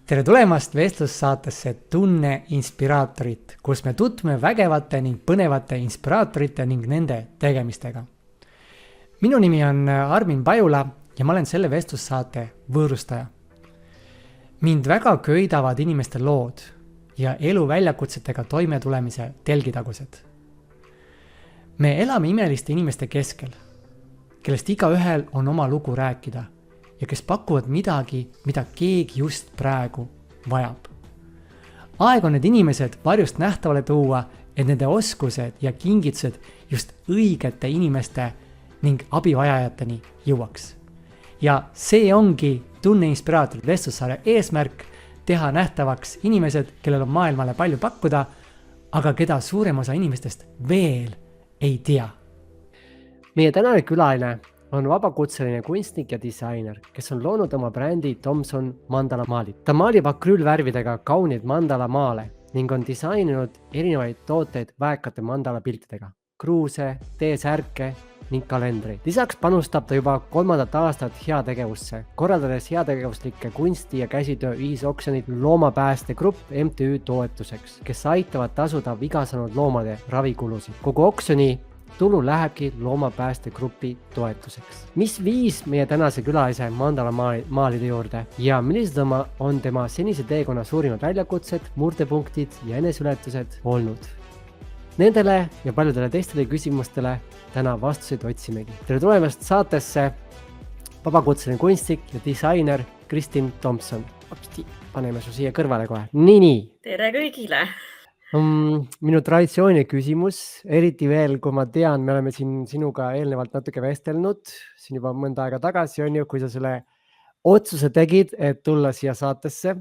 tere tulemast vestlussaatesse Tunne Inspiraatorit, kus me tutvume vägevate ning põnevate inspiraatorite ning nende tegemistega. Minu nimi on Armin Pajula ja ma olen selle vestlussaate võõrustaja. Mind väga köidavad inimeste lood ja elu väljakutsetega toimetulemise telgitagused. Me elame imeliste inimeste keskel, kellest igaühel on oma lugu rääkida ja kes pakuvad midagi, mida keegi just praegu vajab. Aeg on need inimesed varjust nähtavale tuua, et nende oskused ja kingitused just õigete inimeste ning abivajajateni jõuaks. Ja see ongi Tunne Inspiraatorit vestlussaare eesmärk teha nähtavaks inimesed, kellel on maailmale palju pakkuda, aga keda suurem osa inimestest veel ei tea. Meie tänane külaline on vabakutseline kunstnik ja disainer, kes on loonud oma brändi Thompson Mandala maalid. Ta maalib akrüülvärvidega kaunid mandala maale ning on disaininud erinevaid tooteid väekate mandala piltidega, kruuse, teesärke ning kalendreid. Lisaks panustab ta juba 3. aastat heategevusse, korraldades heategevuslikke kunsti- ja käsitöö ühisoksjonid Loomapääste Grupp MTÜ toetuseks, kes aitavad tasuda viga saanud loomade ravikulusid. Kogu oksjoni tulu lähebki Loomapääste Grupi toetuseks. Mis viis meie tänase külalise mandala maalide juurde ja millised on tema senise teekonna suurimad väljakutsed, murdepunktid ja eneseületused olnud? Nendele ja paljudele teistele küsimustele täna vastuseid otsimegi. Tere tulemast saatesse vabakutseline kunstnik ja disainer Kristin Thompson. Paneme su siia kõrvale kohe. Nii. Tere kõigile! Minu traditsiooni küsimus, eriti veel, kui ma tean, me oleme siin sinuga eelnevalt natuke vestelnud, siin juba mõnda aega tagasi on ju, kui sa selle otsuse tegid, et tulla siia saatesse.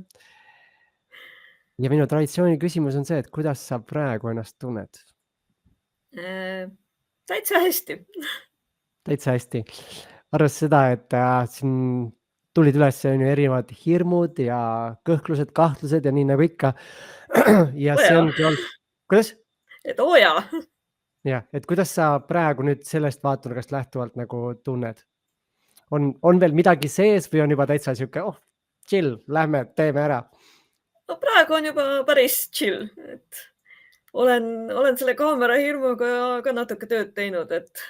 Ja minu traditsiooni küsimus on see, et kuidas sa praegu ennast tunned? Täitsa hästi. Täitsa hästi. Arvas seda, et siin tulid üles erinevad hirmud ja kõhklused, kahtlused ja nii nagu ikka. Ja see ongi olnud. Kuidas? Et oja. Ja, et kuidas sa praegu nüüd sellest vaatunurgast lähtuvalt nagu tunned? On veel midagi sees või on juba täitsa siuke, chill, lähme, teeme ära? No praegu on juba päris chill, et olen selle kaamera hirmuga ka natuke tööd teinud, et.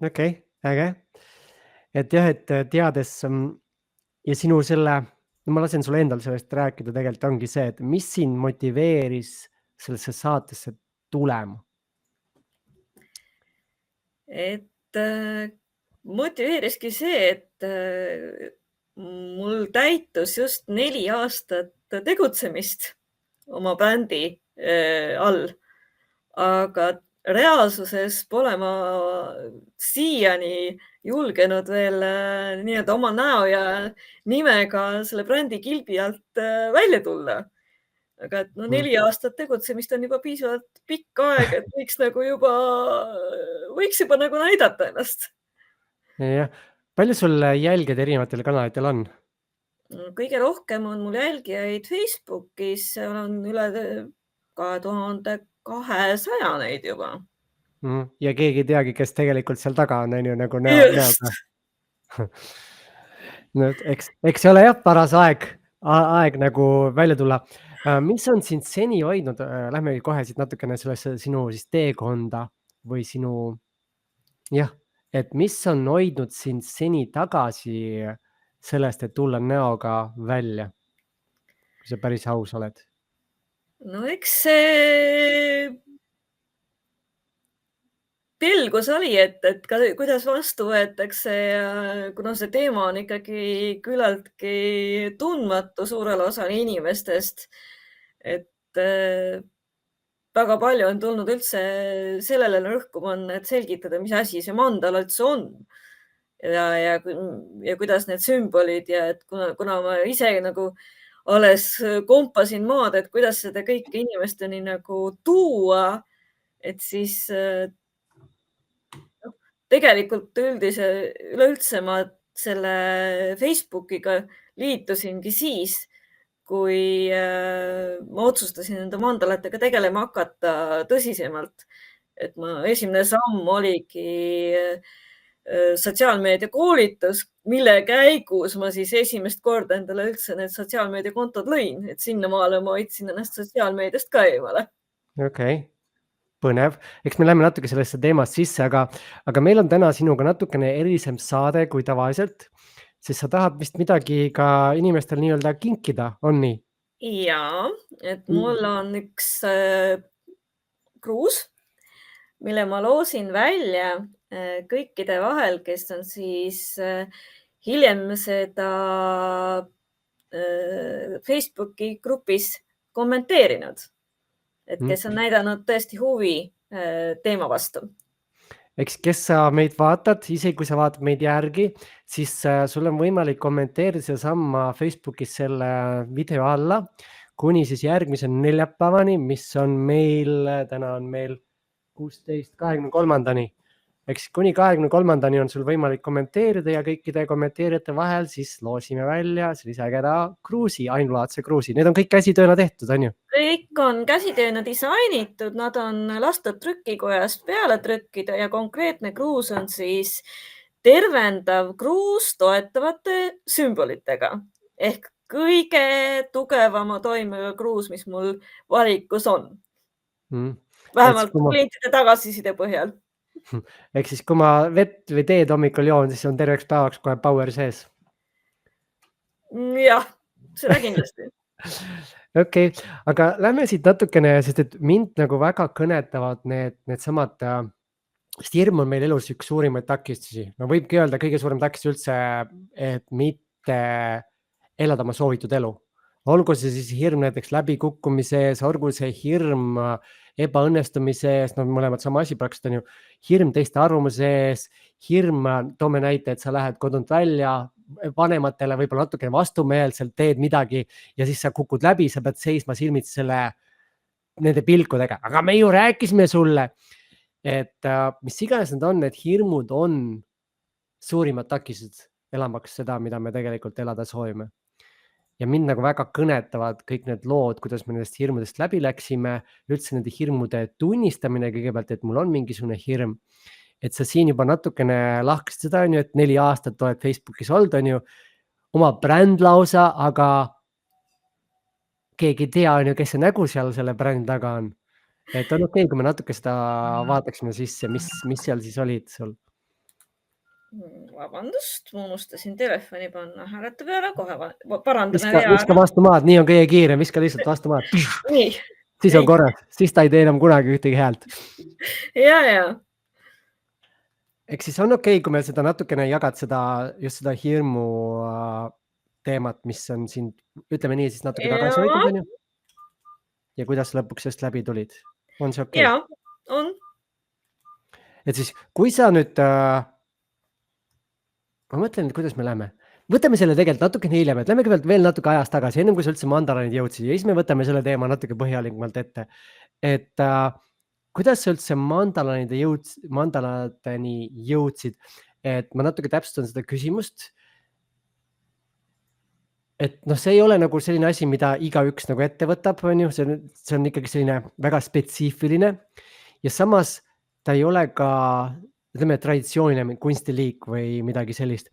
Okei, äge. Et jah, et teades ja sinu selle, ma lasen sulle endal sellest rääkida, tegelikult ongi see, et mis sind motiveeris sellesse saatesse tulema? Et motiveeriski see, et mul täitus just 4 aastat tegutsemist oma brändi all, aga reaalsuses pole ma siiani julgenud veel nii-öelda oma näo ja nimega selle brändi kilbi alt välja tulla. Aga et 4 aastat tegutsemist on juba piisavalt pikk aeg, et võiks juba nagu näidata ennast. Ja, palju sul jälged erinevatel kanalitel on? Kõige rohkem on mul jälgijaid Facebookis, seal on üle 2200 neid juba. Ja keegi ei teagi, kes tegelikult seal taga on ju nagu näoga. No, eks ole jah, paras aeg nagu välja tulla. Mis on sind seni hoidnud, lähme kohe siit natukene sellesse sinu siis teekonda või sinu, jah, et mis on hoidnud sind seni tagasi sellest, et tulla näoga välja, kui sa päris aus oled? No eks see pelgus oli, et ka kuidas vastu võetakse ja kuna see teema on ikkagi küllaltki tundmatu suurele osale inimestest, et väga palju on tulnud üldse sellele rõhku panna, et selgitada, mis asi see mandala üldse on ja kuidas need sümbolid ja et kuna ma ise nagu alles kompasin maad, et kuidas seda kõike inimesteni nagu tuua, et siis tegelikult üleüldse ma selle Facebookiga liitusingi siis, kui ma otsustasin enda mandalatega tegelema hakata tõsisemalt. Et esimene samm oligi sotsiaalmeedia koolitus, mille käigus ma siis esimest korda endale üldse need sotsiaalmeediakontod lõin, et sinnamaale ma hoidsin ennast sotsiaalmeediast ka eemale. Okei, põnev. Eks me läheme natuke sellesse teemast sisse, aga meil on täna sinuga natukene erisem saade kui tavaliselt, sest sa tahad vist midagi ka inimestel nii-öelda kinkida, on nii? Ja, et mul on üks kruus, mille ma loosin välja kõikide vahel, kes on siis hiljem seda Facebooki grupis kommenteerinud, et kes on näidanud tõesti huvi teema vastu. Eks kes sa meid vaatad, isegi kui sa vaatad meid järgi, siis sul on võimalik kommenteerida sedasama Facebookis selle video alla, kuni siis järgmise neljapäevani, mis on meil, täna on meil 16, 23-ndani. Eks kuni 23-ndani on sul võimalik kommenteerida ja kõikide kommenteerijate vahel siis loosime välja sellise ägeda kruusi, ainulaadse kruusi. Need on kõik käsitööna tehtud, on ju? Kõik on käsitööna disainitud, nad on lastud trükikojast peale trükkida ja konkreetne kruus on siis tervendav kruus toetavate sümbolitega ehk kõige tugevama toimega kruus, mis mul valikus on. Vähemalt klientide tagasiside põhjal. Ehk siis, kui ma vett või teed hommikul joon, siis on terveks päevaks kohe power sees. Jah, seda kindlasti. Okei, aga lähme siit natukene, sest et mind nagu väga kõnetavad need samad, sest hirm on meil elus üks suurimaid takistusi. No võibki öelda kõige suurem takistus üldse, et mitte elada oma soovitud elu. Olgu see siis hirm näiteks läbikukkumise ees, olgu see hirm ebaõnnestumise ees, no mõlemad sama asi praktiliselt on ju, hirm teiste arvamuse ees, hirm, toome näite, et sa lähed kodunt välja, vanematele võib-olla natukene vastumeelselt teed midagi ja siis sa kukud läbi, sa pead seisma silmitsi nende pilkudega, aga me ju rääkisime sulle, et mis iganes need on, need hirmud on suurimad takistused elamaks seda, mida me tegelikult elada soovime. Ja mind nagu väga kõnetavad kõik need lood, kuidas me nendest hirmudest läbi läksime, üldse nende hirmude tunnistamine kõigepealt, et mul on mingisugune hirm. Et sa siin juba natukene lahkasid seda, on ju, et 4 aastat oled Facebookis olnud, on ju, oma bränd lausa, aga keegi ei tea, on ju, kes see nägu seal selle brändi taga on. Et on okei, kui me natuke seda vaataksime sisse, mis seal siis olid sul? Vabandust, ma unustasin telefoni panna häälete peale, kohe parandame. Viska vastu maad, nii on kõige kiirem, viska lihtsalt vastu maad. Siis on korras, siis ta ei tee enam kunagi ühtegi häält. Ja. Eks siis on okei, kui me seda natukene jagad just seda hirmu teemat, mis on siin, ütleme nii, siis natuke tagasi hoidnud, on ju? Ja kuidas lõpuks just läbi tulid? On see okei? Ja, on. Et siis, kui sa nüüd... Ma mõtlen, kuidas me läheme. Võtame selle tegelikult natuke hiljem, et lähme kõigepealt veel natuke ajast tagasi, ennem kui sa üldse mandalanid jõudsid ja siis me võtame selle teema natuke põhjalikumalt ette. Et kuidas sa üldse mandalateni jõudsid? Et ma natuke täpsustan seda küsimust. Et see ei ole nagu selline asi, mida igaüks nagu ette võtab, on ju, see on ikkagi selline väga spetsiifiline ja samas ta ei ole ka ütleme traditsiooniline kunstiliik või midagi sellist.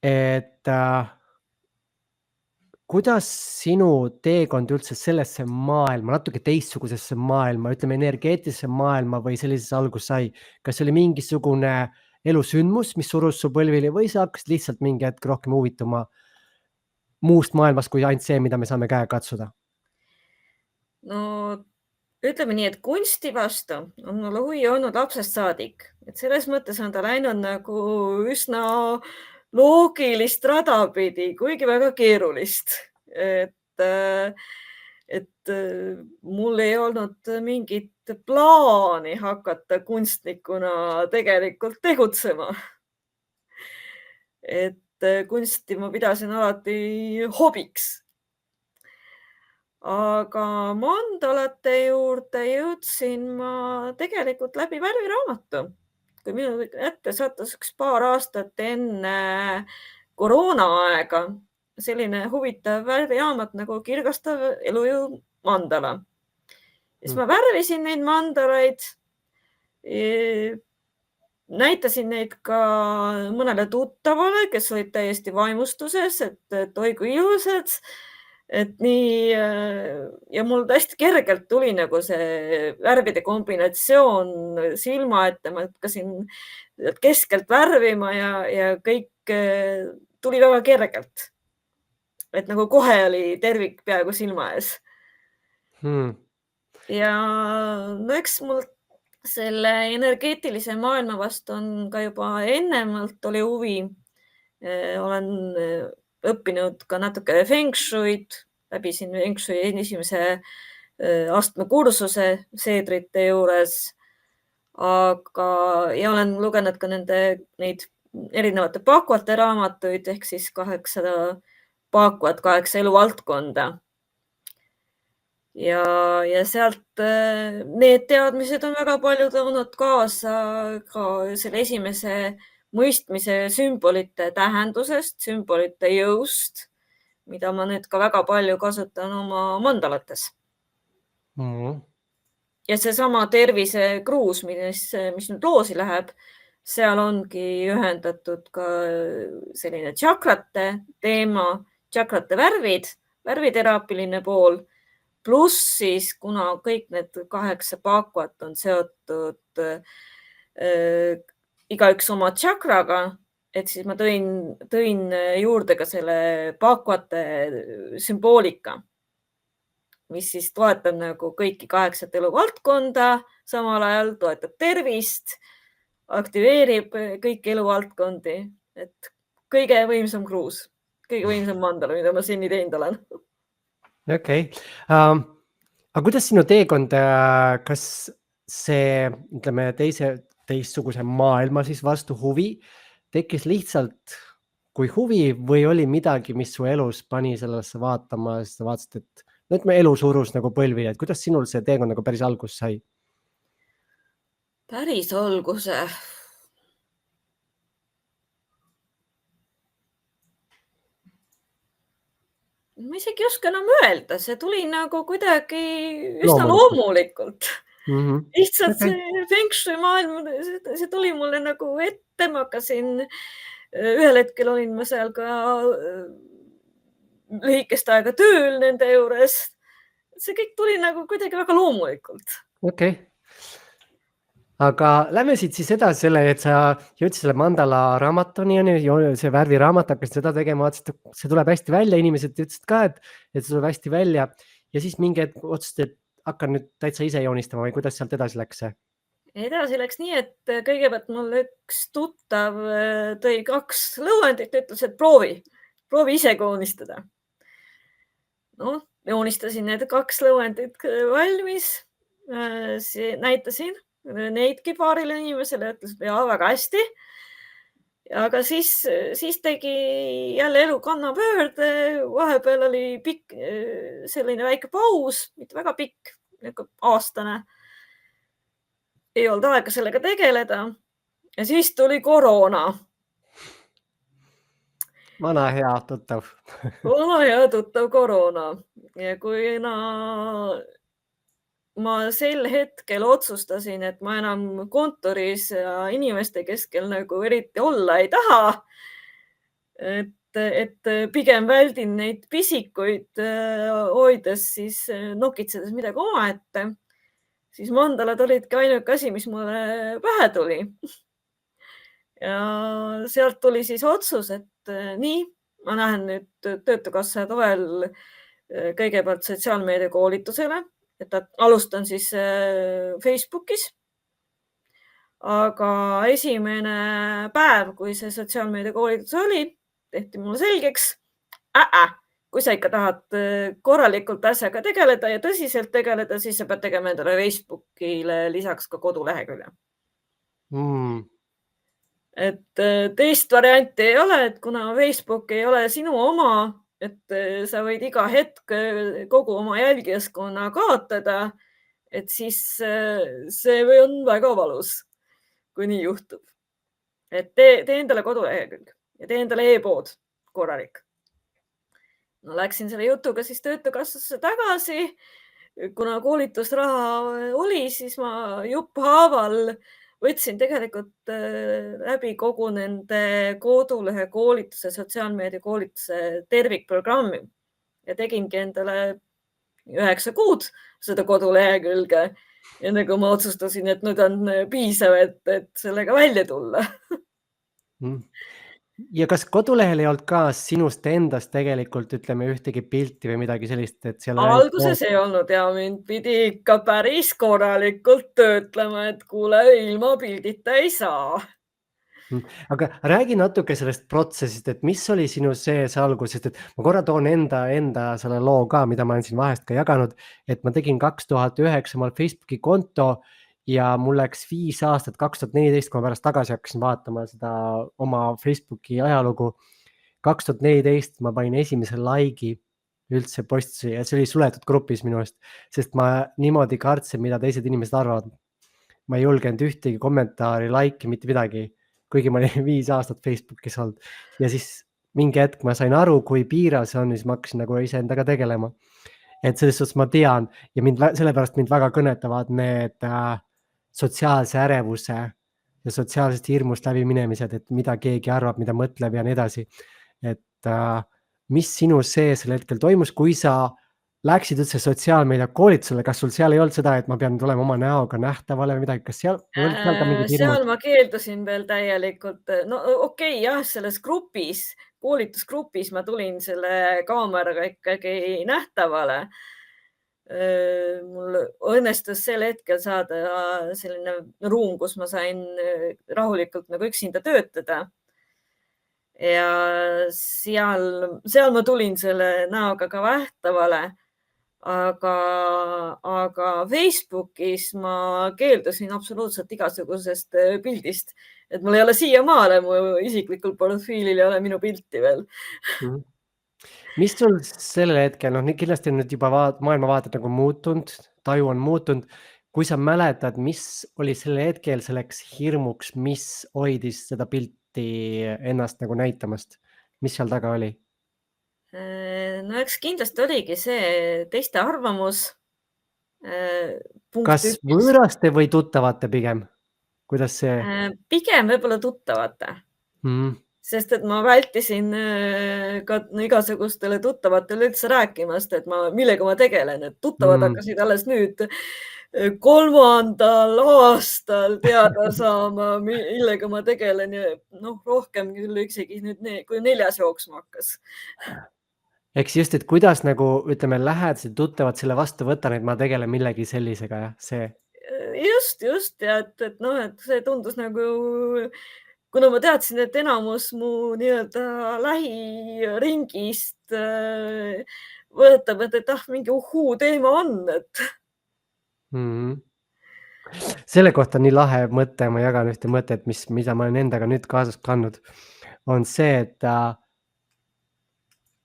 Et kuidas sinu teekond üldse sellesse maailma, natuke teistsugusesse maailma, ütleme energeetilisse maailma või sellises algus sai? Kas oli mingisugune elusündmus, mis surus su põlvili või sa hakkasid lihtsalt mingi hetk rohkem huvituma muust maailmast kui ainult see, mida me saame käe katsuda? No ütleme nii, et kunsti vastu on mul huvi olnud lapsest saadik. Et selles mõttes on ta läinud nagu üsna loogilist rada pidi, kuigi väga keerulist. Et mul ei olnud mingit plaani hakata kunstnikuna tegelikult tegutsema. Et kunsti ma pidasin alati hobiks. Aga mandalate juurde jõudsin ma tegelikult läbi värviraamatu. Kui minu ette sattus üks paar aastat enne koroonaaega selline huvitav värviraamat nagu Kirgastav elujõu mandala. Siis ma värvisin neid mandalaid näitasin neid ka mõnele tuttavale, kes olid täiesti vaimustuses, et oi kui ilusad. Et nii ja mul hästi kergelt tuli nagu see värvide kombinatsioon silma ette, ma hakkasin keskelt värvima ja kõik tuli väga kergelt. Et nagu kohe oli tervik peaaegu silma ees. Ja no eks mul selle energeetilise maailma vastu on ka juba ennemalt oli huvi. Olen õppinud ka natuke Feng Shui'd, läbisin Feng Shui esimese astme kursuse seedrite juures. Ja olen lugenud ka neid erinevate paakvate raamatuid ehk siis 8 paakvat, 8 eluvaldkonda. Ja sealt need teadmised on väga palju toonud kaasa ka selle esimese mõistmise sümbolite tähendusest, sümbolite jõust, mida ma nüüd ka väga palju kasutan oma mandalates. Ja seesama tervisekruus, mis nüüd loosi läheb, seal ongi ühendatud ka selline tšakrate teema, tšakrate värvid, värviteraapiline pool, pluss siis, kuna kõik need 8 paakvat on seotud igaüks oma tšakraga, et siis ma tõin juurde ka selle paakvate sümboolika, mis siis toetab nagu kõiki 8 eluvaldkonda, samal ajal toetab tervist, aktiveerib kõiki eluvaldkondi, et kõige võimsam kruus, kõige võimsam mandala, mida ma seni teinud olen. Okei. Aga kuidas sinu teekond, kas see, ütleme, teistsuguse maailma siis vastu huvi tekkis lihtsalt kui huvi või oli midagi, mis su elus pani sellesse vaatama, sest sa vaatasid, et nüüd me elu surus nagu põlvi, et kuidas sinul see teekond nagu päris algus sai? Päris alguse. Ma isegi ei oska enam öelda, see tuli nagu kuidagi üsna loomulikult. Lihtsalt see Feng Shui maailm, see tuli mulle nagu ette, ma hakkasin, ühel hetkel olin ma seal ka lühikest aega tööl nende juures. See kõik tuli nagu kuidagi väga loomulikult. Okei. Aga lähme siit siis edasi selle, et sa jõudsid selle mandala raamatoni, see värviraamat, hakkasid seda tegema, vaatasid, et see tuleb hästi välja, inimesed ütlesid ka, et see tuleb hästi välja ja siis mingi hetk otsustasid, et hakkan nüüd täitsa ise joonistama või kuidas sealt edasi läks see? Edasi läks nii, et kõigepealt mul üks tuttav tõi 2 lõuendit, ütles, et proovi ise joonistada. No, joonistasin need 2 lõuendit valmis, näitasin neidki paarile inimesele, ütles, et jaa, väga hästi. Aga siis tegi jälle elu kannapöörde, vahepeal oli pikk selline väike paus, mitte väga pikk, aastane. Ei olnud aega sellega tegeleda ja siis tuli koroona. Vana hea tuttav. Vana hea tuttav koroona ja kui ma sel hetkel otsustasin, et ma enam kontoris ja inimeste keskel nagu eriti olla ei taha, et pigem väldin neid pisikuid hoides, siis nokitsedes midagi omaette, siis mandalad olidki ainuke asi, mis mulle pähe tuli. Ja sealt tuli siis otsus, et nii, ma lähen nüüd Töötukassa toel kõigepealt sotsiaalmeedia koolitusele, et alustan siis Facebookis. Aga esimene päev, kui see sotsiaalmeedia koolitus oli, tehti mulle selgeks, kui sa ikka tahad korralikult asjaga tegeleda ja tõsiselt tegeleda, siis sa pead tegema endale Facebookile lisaks ka kodulehekülje. Et teist varianti ei ole, et kuna Facebook ei ole sinu oma, et sa võid iga hetk kogu oma jälgijaskonna kaotada, et siis see on väga valus, kui nii juhtub. Et tee endale kodulehekülg ja tee endale e-pood korralik. No läksin selle jutuga siis Töötukassasse tagasi. Kuna koolitusraha oli, siis ma jupphaaval võtsin tegelikult läbi kogu nende kodulehe koolituse, sotsiaalmeedia koolituse tervikprogrammi ja tegingi endale 9 kuud seda kodulehekülge. Ja nagu ma otsustasin, et nüüd on piisav, et sellega välja tulla. Ja kas kodulehel ei olnud ka sinust endast tegelikult, ütleme, ühtegi pilti või midagi sellist, et seal oli ainult Alguses ei olnud ja mind pidi ikka päris korralikult töötlema, et kuule, ilma pildita ei saa. Aga räägi natuke sellest protsessist, et mis oli sinu sees alguses, et ma korra toon enda selle loo ka, mida ma olen siin vahest ka jaganud, et ma tegin 2009 omal Facebooki konto ja mul läks 5 aastat, 2014, kui ma pärast tagasi hakkasin vaatama seda oma Facebooki ajalugu. 2014 ma panin esimese like'i üldse postitusi ja see oli suletud grupis minu eest, sest ma niimoodi kartsin, mida teised inimesed arvavad. Ma ei julgenud ühtegi kommentaari, like'i, mitte midagi, kuigi ma olin 5 aastat Facebookis olnud. Ja siis mingi hetk ma sain aru, kui piirav see on, siis ma hakkasin nagu iseendaga tegelema. Et selles suhtes ma tean ja sellepärast mind väga kõnetavad need sotsiaalse ärevuse ja sotsiaalsest hirmust läbi minemised, et mida keegi arvab, mida mõtleb ja nii edasi. Et mis sinu sees sel hetkel toimus, kui sa läksid üldse sotsiaalmeedia koolitusele, kas sul seal ei olnud seda, et ma pean tulema oma näoga nähtavale või midagi, kas seal olid seal ka mingid hirmud? Seal ma keeldusin veel täielikult. No okei, jah, selles grupis, koolitusgrupis ma tulin selle kaameraga ikkagi nähtavale. Mul õnnestus sel hetkel saada selline ruum, kus ma sain rahulikult nagu üksinda töötada. Ja seal ma tulin selle näoga ka nähtavale. Aga Facebookis ma keeldusin absoluutselt igasugusest pildist, et mul ei ole siiamaale, mu isiklikul profiilil ei ole minu pilti veel. Mis sul sellel hetkel, kindlasti on nüüd juba maailmavaated nagu muutunud, taju on muutunud. Kui sa mäletad, mis oli sellel hetkel selleks hirmuks, mis hoidis seda pilti ennast nagu näitamast? Mis seal taga oli? No eks kindlasti oligi see teiste arvamus. Kas võõraste või tuttavate pigem? Kuidas see? Pigem võib-olla tuttavate. Sest et ma vältisin ka igasugustele tuttavatele üldse rääkimast, et millega ma tegelen, et tuttavad hakkasid alles nüüd 3. aastal teada saama, millega ma tegelen ja rohkem küll isegi nüüd, kui 4. jooksma hakkas. Eks just, et kuidas nagu, ütleme, lähedased tuttavad selle vastu võtta, et ma tegelen millegi sellisega, jah, see. Just ja et see tundus nagu, kuna ma teadsin, et enamus mu nii-öelda lähiringist võtab, et mingi uhuu teema on, et. Selle kohta on nii lahe mõte, ma jagan ühte mõtet, mida ma olen endaga nüüd kaasas kandnud, on see, et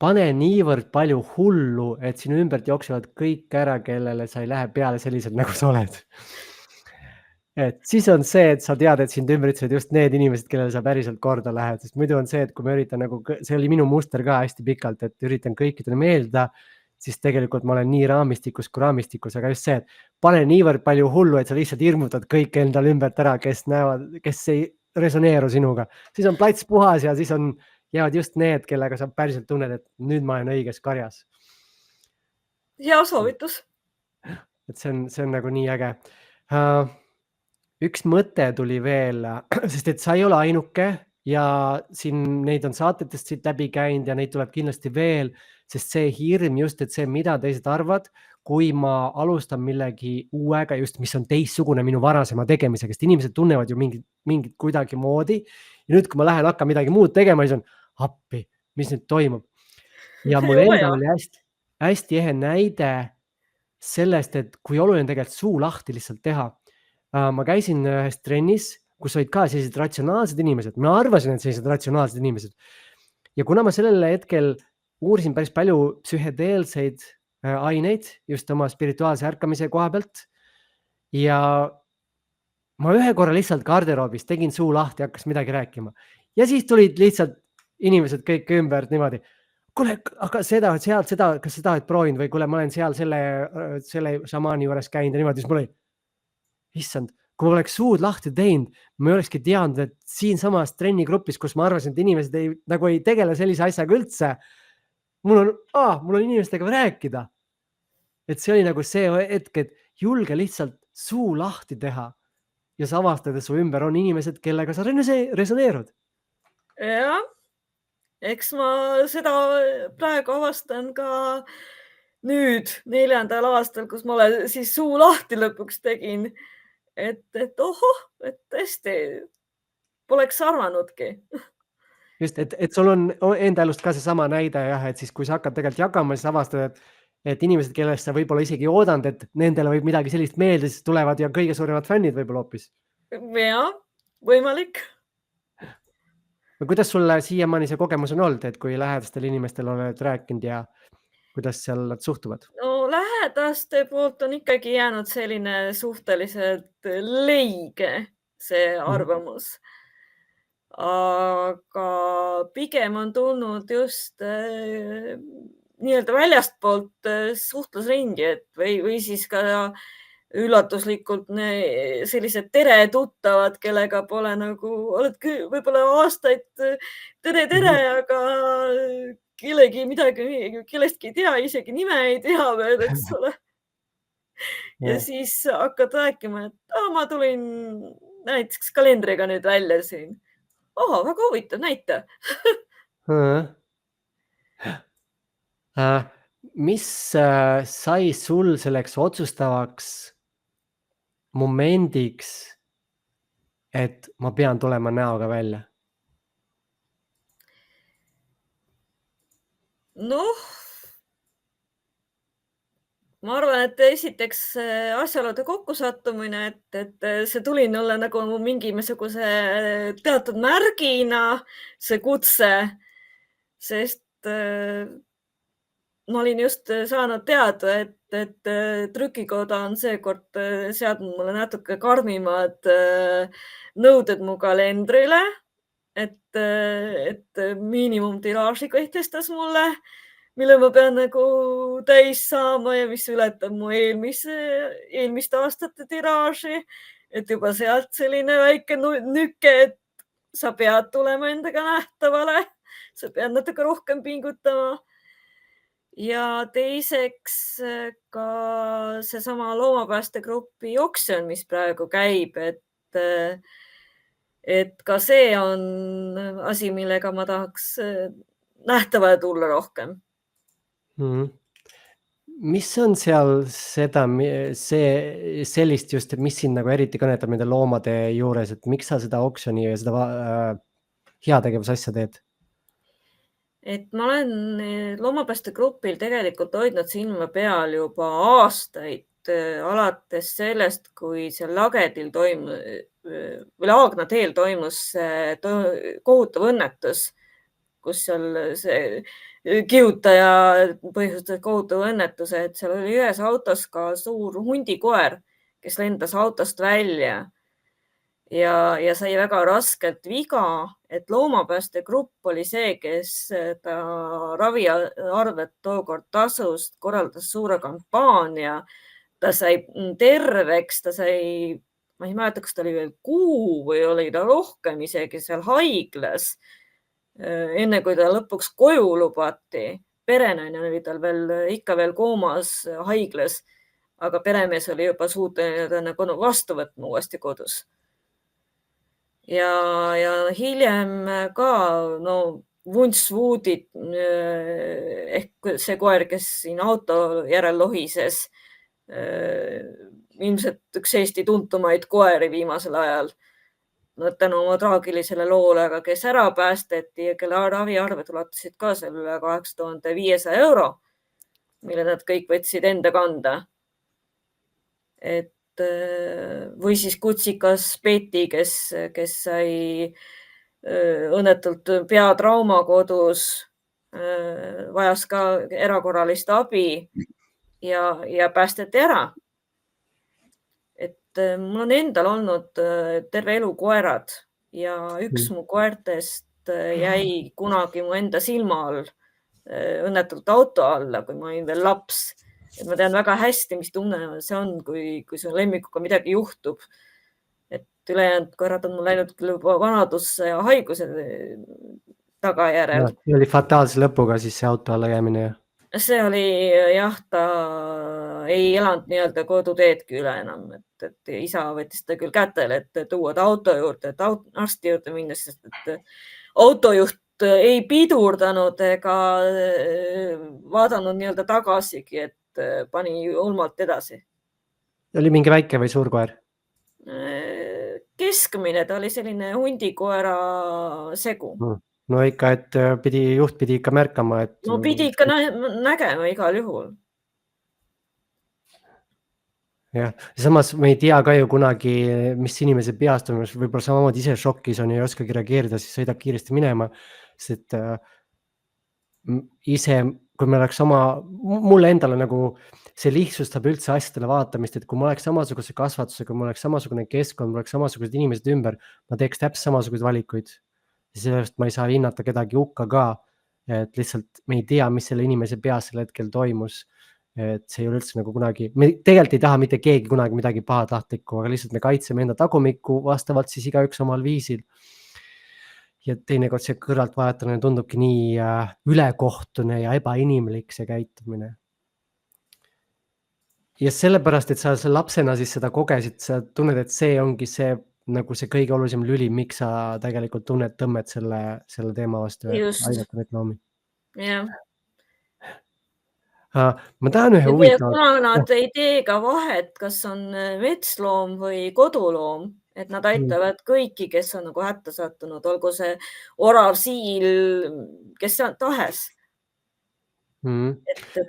pane niivõrd palju hullu, et sinu ümbert jooksevad kõik ära, kellele sa ei lähe peale selliselt, nagu sa oled. Et siis on see, et sa tead, et sind ümbritsevad just need inimesed, kellele sa päriselt korda lähed, sest muidu on see, et kui ma üritan nagu, see oli minu muster ka hästi pikalt, et üritan kõikidele meeldida, siis tegelikult ma olen nii raamistikus kui raamistikus, aga just see, et pane niivõrd palju hullu, et sa lihtsalt hirmutad kõik endal ümbert ära, kes ei resoneeru sinuga. Siis on plats puhas ja siis jäävad just need, kellega sa päriselt tunned, et nüüd ma olen õiges karjas. Hea soovitus. Et see on nagu nii äge. Üks mõte tuli veel, sest et sa ei ole ainuke ja siin neid on saatetest siit läbi käinud ja neid tuleb kindlasti veel, sest see hirm just, et see, mida teised arvad, kui ma alustan millegi uuega, just mis on teistsugune minu varasema tegemisega, sest inimesed tunnevad ju mingit kuidagi moodi ja nüüd, kui ma lähen hakkan midagi muud tegema, siis on appi, mis nüüd toimub. Ja mul endal oli hästi ehe näide sellest, et kui oluline tegelikult suu lahti lihtsalt teha. Ma käisin ühes trennis, kus olid ka sellised ratsionaalsed inimesed. Ma arvasin, et sellised ratsionaalsed inimesed. Ja kuna ma sellel hetkel uurisin päris palju psühhedeelseid aineid just oma spirituaalse ärkamise koha pealt ja ma ühe korra lihtsalt garderoobis tegin suu lahti ja hakkas midagi rääkima. Ja siis tulid lihtsalt inimesed kõik ümber niimoodi, kuule, aga seda, kas seda oled proovinud või kuule, ma olen seal selle šamaani juures käinud ja niimoodi, siis mul oli, issand, kui ma oleks suud lahti teinud, ma ei olekski teadnud, et siinsamas trennigrupis, kus ma arvasin, et inimesed ei tegele sellise asjaga üldse, mul on inimestega rääkida. Et see oli nagu see hetk, et julge lihtsalt suu lahti teha ja sa avastad, et su ümber on inimesed, kellega sa resoneerud. jah, eks ma seda praegu avastan ka nüüd 4. aastal, kus ma olen siis suu lahti lõpuks tegin. Et ohoh, et tõesti poleks arvanudki. Just, et sul on enda elust ka seesama näide jah, et siis kui sa hakkad tegelikult jagama, siis avastad, et inimesed, kellest sa võib-olla isegi ei oodanud, et nendele võib midagi sellist meelde, siis tulevad ja kõige suuremad fännid võib-olla hoopis. Ja, võimalik. Kuidas sulle siiamaani see kogemus on olnud, et kui lähedastel inimestel oled rääkinud ja kuidas seal nad suhtuvad? No lähedaste poolt on ikkagi jäänud selline suhteliselt leige see arvamus. Aga pigem on tulnud just nii-öelda väljastpoolt suhtlusringi, et või siis ka üllatuslikult sellised tere tuttavad, kellega pole nagu, oled võib-olla aastaid tere, aga kellestki ei tea, isegi nime ei tea veel, eks ole. Ja siis hakkad rääkima, et ma tulin näiteks kalendriga nüüd välja siin. Väga huvitav, näita. Mis sai sul selleks otsustavaks momendiks, et ma pean tulema näoga välja? Noh, ma arvan, et esiteks asjaolude kokkusattumine, et see tuli mulle nagu mingisuguse teatud märgina, see kutse, sest ma olin just saanud teada, et trükikoda on seekord seadnud mulle natuke karmimad nõuded mu kalendrile, et miinimumtiraaži kehtestas mulle, mille ma pean nagu täis saama ja mis ületab mu eelmiste aastate tiraaži, et juba sealt selline väike nüke, et sa pead tulema endaga nähtavale, sa pead natuke rohkem pingutama. Ja teiseks ka seesama loomapäästegrupi oksjon, mis praegu käib, et ka see on asi, millega ma tahaks nähtavale tulla rohkem. Mis on seal sellist just, mis sind nagu eriti kõnetab nende loomade juures, et miks sa seda oksjoni ja seda heategevusasja teed? Et ma olen loomapäästegrupil tegelikult hoidnud silma peal juba aastaid, alates sellest, kui seal Lagedil või Laagna teel toimus kohutav õnnetus, kus seal see kihutaja põhjustas kohutava õnnetuse, et seal oli ühes autos ka suur hundikoer, kes lendas autost välja ja sai väga raskelt viga, et loomapäästegrupp oli see, kes ta raviarvet tookord tasus, korraldas suure kampaania. Ta sai terveks, ma ei mäleta, kas ta oli veel kuu või oli ta rohkem isegi seal haiglas. Enne kui ta lõpuks koju lubati, perenaine oli tal ikka veel koomas haiglas, aga peremees oli juba suuteline vastu võtma uuesti kodus. Ja hiljem ka Vuntsvoodit ehk see koer, kes siin auto järel lohises, ilmselt üks Eesti tuntumaid koeri viimasel ajal, tänu oma traagilisele loole, aga kes ära päästeti ja kelle raviarved ulatusid ka seal üle 8500 €, mille nad kõik võtsid enda kanda. Või siis kutsikas Peti, kes sai õnnetult peatrauma kodus, vajas ka erakorralist abi ja päästeti ära. Mul on endal olnud terve elu koerad ja üks mu koertest jäi kunagi mu enda silma all õnnetult auto alla, kui ma olin veel laps. Et ma tean väga hästi, mis tunne see on, kui su lemmikuga midagi juhtub. ülejäänud korrad on mul läinud küll juba vanaduse ja haiguse tagajärel. See oli fataalse lõpuga siis see auto alla jäämine ja. See oli jah, ta ei elanud nii-öelda koduteedki üle enam, et isa võttis ta küll kätele, et tuua ta auto juurde, et arsti juurde minna, sest et autojuht ei pidurdanud ega vaadanud nii-öelda tagasigi, et pani ulmalt edasi. Oli mingi väike või suur koer? Keskmine, ta oli selline hundikoera segu. No ikka, et juht pidi ikka märkama, et. No pidi ikka nägema igal juhul. Jah, samas me ei tea ka ju kunagi, mis inimese peast toimus, võib-olla samamoodi ise šokis on ja ei oskagi reageerida, siis sõidab kiiresti minema, sest ise, kui me oleks mulle endale nagu see lihtsustab üldse asjadele vaatamist, et kui ma oleks samasuguse kasvatusega, kui ma oleks samasugune keskkond, ma oleks samasugused inimesed ümber, ma teeks täpselt samasuguseid valikuid. Sellest ma ei saa hinnata kedagi hukka ka, et lihtsalt me ei tea, mis selle inimese peas sel hetkel toimus. Et see ei ole üldse nagu kunagi, me tegelikult ei taha mitte keegi kunagi midagi pahatahtlikku, aga lihtsalt me kaitseme enda tagumikku vastavalt siis igaüks omal viisil. Ja teinekord see kõrvalt vajatamine tundubki nii ülekohtune ja ebainimlik see käitumine. Ja sellepärast, et sa lapsena siis seda kogesid, sa tunned, et see ongi see nagu see kõige olulisem lüli, miks sa tegelikult tunned tõmmet selle teema vastu. Just. Aidata neid loomi. Jah. Ma tahan ühe huvitava. Kuna nad ei tee ka vahet, kas on metsloom või koduloom, et nad aitavad kõiki, kes on nagu hätta sattunud, olgu see orav, siil, kes tahes. Et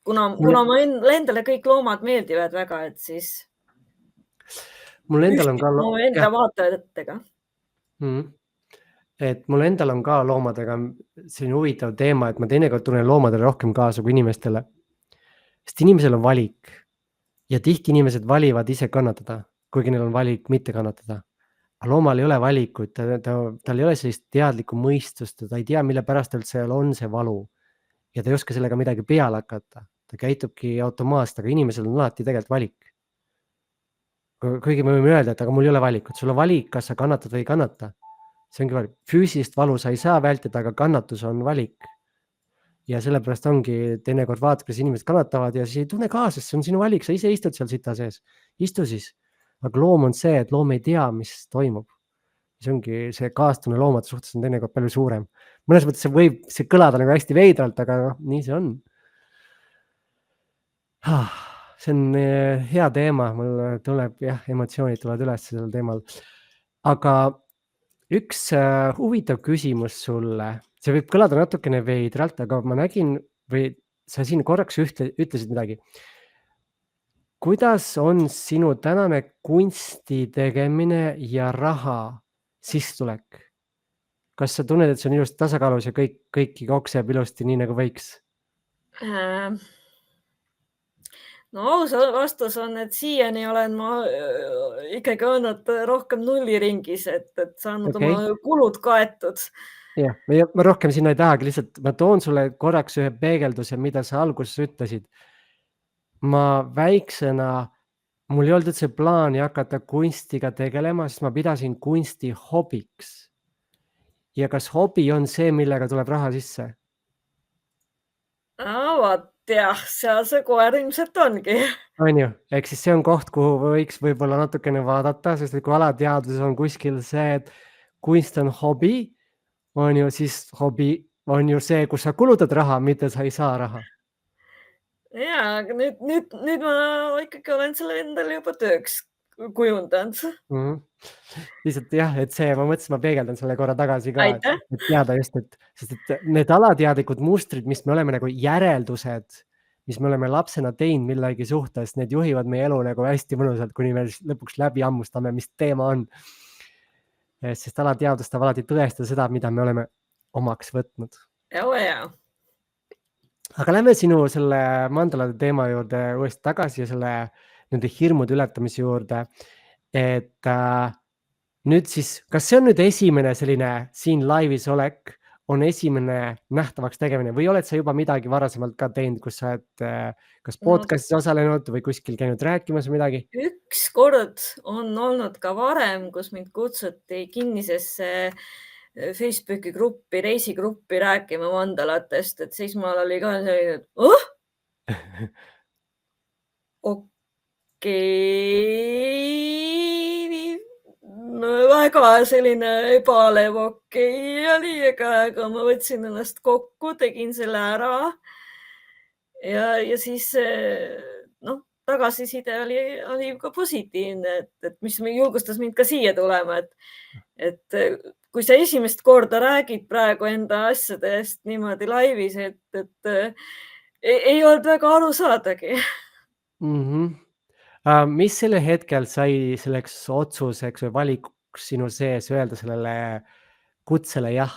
kuna ma endale kõik loomad meeldivad väga, et siis mul endal on ka enda vaatajatega. Et mul endal on ka loomadega selline huvitav teema, et ma teinekord tunnen loomadele rohkem kaasa kui inimestele. Sest inimesel on valik ja tihti inimesed valivad ise kannatada, kuigi neil on valik mitte kannatada. Aga loomal ei ole valikuid, tal ei ole sellist teadlikku mõistust, ta ei tea, mille pärast tal seal on see valu ja ta ei oska sellega midagi peale hakata. Ta käitubki automaatselt, aga inimesel on alati tegelikult valik. Kuigi me võime öelda, et aga mul ei ole valikut, sul on valik, kas sa kannatad või ei kannata. See ongi valik. Füüsilist valu sa ei saa vältida, aga kannatus on valik. Ja sellepärast ongi teinekord vaatad, kuidas inimesed kannatavad ja siis ei tunne kaasa, see on sinu valik, sa ise istud seal sita sees. Istu siis. Aga loom on see, et loom ei tea, mis toimub. See ongi see kaastunne loomade suhtes on teinekord palju suurem. Mõnes mõttes see võib kõlada nagu hästi veidralt, aga nii see on. See on hea teema, mul tuleb emotsioonid tulevad üles sellel teemal. Aga üks huvitav küsimus sulle, see võib kõlada natukene veidralt, aga ma nägin või sa siin korraks ütlesid midagi. Kuidas on sinu tänane kunsti tegemine ja raha sisstulek? Kas sa tunned, et see on ilusti tasakaalus ja kõiki kokseb ilusti nii nagu võiks? No aus vastus on, et siiani olen ma ikkagi olnud rohkem nulliringis, et saanud oma kulud kaetud. Jah, ma rohkem sinna ei tahagi, lihtsalt ma toon sulle korraks ühe peegelduse, mida sa alguses ütlesid. Ma väiksena, mul ei olnud üldse plaani hakata kunstiga tegelema, sest ma pidasin kunsti hobiks. Ja kas hobi on see, millega tuleb raha sisse? Vaat jah, seal see koer ilmselt ongi. On ju, ehk siis see on koht, kuhu võiks võib-olla natukene vaadata, sest kui alateadvuses on kuskil see, et kunst on hobi, on ju, siis hobi on ju see, kus sa kulutad raha, mitte sa ei saa raha. Ja, aga nüüd ma ikkagi olen selle endale juba tööks kujundanud. Lihtsalt jah, et see, ma mõtlesin, ma peegeldan selle korra tagasi ka, Aitäh. et teada just, sest et need alateadlikud mustrid, mis me oleme nagu järeldused, mis me oleme lapsena teinud millegi suhtes, need juhivad meie elu nagu hästi mõnusalt, kuni me lõpuks läbi ammustame, mis teema on. Sest alateadvus tahab alati tõestada seda, mida me oleme omaks võtnud. Ja. Aga lähme sinu selle mandalade teema juurde uuesti tagasi ja selle nende hirmude ületamise juurde. Et nüüd siis, kas see on nüüd esimene selline siin laivis olek on esimene nähtavaks tegemine või oled sa juba midagi varasemalt ka teinud, kus sa oled kas No podcast'is osalenud või kuskil käinud rääkimas või midagi? üks kord on olnud ka varem, kus mind kutsuti kinnisesse Facebooki gruppi, reisigruppi rääkima mandalatest, et siis mul oli ka selline, et okei, no väga selline ebalev okei oli, aga ma võtsin ennast kokku, tegin selle ära. Ja siis noh, tagasiside oli ka positiivne, et mis julgustas mind ka siia tulema, et kui sa esimest korda räägid praegu enda asjadest niimoodi laivis, et ei olnud väga aru saadagi. Mis sellel hetkel sai selleks otsuseks või valikuks sinu sees öelda sellele kutsele jah?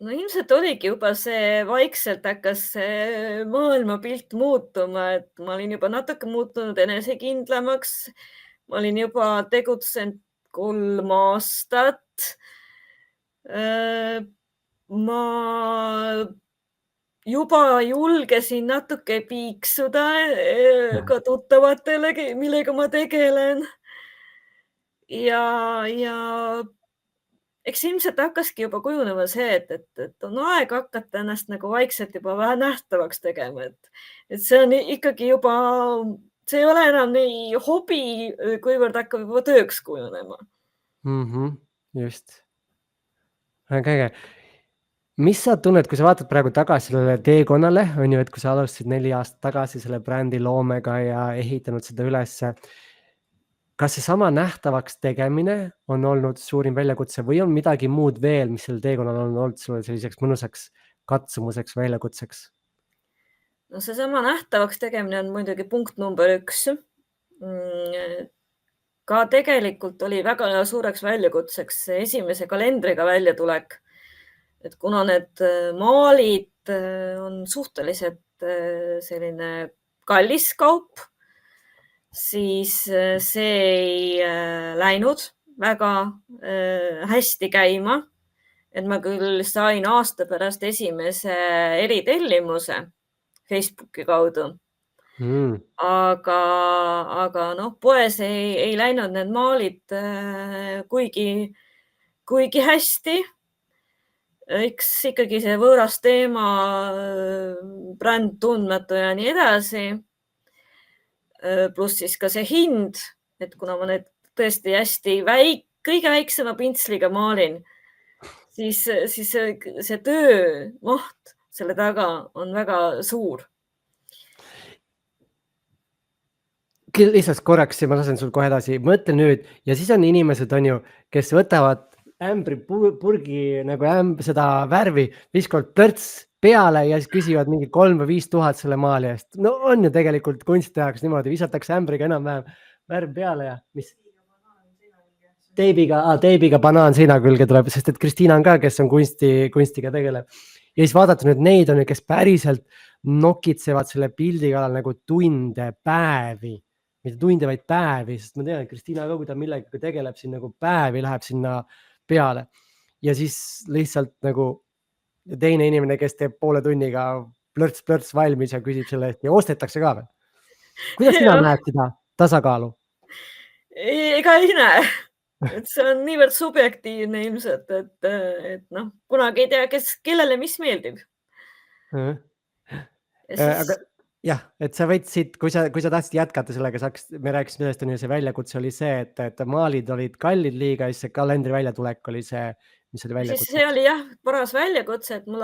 No ilmselt oligi juba see, vaikselt hakkas see maailmapilt muutuma, et ma olin juba natuke muutunud enesekindlamaks. Ma olin juba tegutsenud 3 aastat. Ma juba julgesin natuke piiksuda ka tuttavatele, millega ma tegelen. Ja eks ilmselt hakkaski juba kujunema see, et on aeg hakata ennast nagu vaikselt juba vähe nähtavaks tegema, et see on ikkagi juba, see ei ole enam nii hobi, kuivõrd hakkab juba tööks kujunema. Just. Väga äge. Mis sa tunned, kui sa vaatad praegu tagasi sellele teekonnale, on ju, et kui sa alustasid 4 aastat tagasi selle brändi loomega ja ehitanud seda ülesse, kas seesama nähtavaks tegemine on olnud suurim väljakutse või on midagi muud veel, mis sellel teekonnal on olnud sulle selliseks mõnusaks katsumuseks, väljakutseks? No seesama nähtavaks tegemine on muidugi punkt number 1. Ka tegelikult oli väga suureks väljakutseks esimese kalendriga väljatulek. Et kuna need maalid on suhteliselt selline kallis kaup, siis see ei läinud väga hästi käima. Et ma küll sain aasta pärast esimese eritellimuse Facebooki kaudu. Aga noh, poes ei läinud need maalid kuigi hästi. Eks ikkagi see võõras teema, bränd tundmatu ja nii edasi. Pluss siis ka see hind, et kuna ma need tõesti hästi kõige väiksema pintsliga maalin, siis see töö maht selle taga on väga suur. Lihtsalt korraks ja ma lasen sul kohe edasi. Mõtle nüüd ja siis on inimesed, on ju, kes võtavad ämbri purgi nagu seda värvi, viskavad plörts peale ja siis küsivad mingi 3 või 5 tuhat selle maali eest. No on ju tegelikult kunst tehakse niimoodi, visatakse ämbriga enam-vähem värv peale ja mis? Teibiga banaan seina külge tuleb, sest et Kristiina on ka, kes on kunstiga tegeleb. Ja siis vaadata nüüd neid on ju, kes päriselt nokitsevad selle pildi kallal nagu tunde, päevi, mitte tunde, vaid päevi, sest ma tean, et Kristiina ka, kui ta millegagi tegeleb, siin nagu päevi läheb sinna peale. Ja siis lihtsalt nagu teine inimene, kes teeb poole tunniga plörts valmis ja küsib selle eest ja ostetakse ka veel. Kuidas sina näed seda tasakaalu? Ega ei näe. Et see on niivõrd subjektiivne ilmselt, et noh, kunagi ei tea, kellele mis meeldib. Aga jah, et sa võtsid, kui sa tahtsid jätkata sellega, me rääkisime sellest, on ju see väljakutse oli see, et maalid olid kallid liiga ja siis see kalendri väljatulek oli see, mis oli väljakutse. See oli jah, paras väljakutse, et mul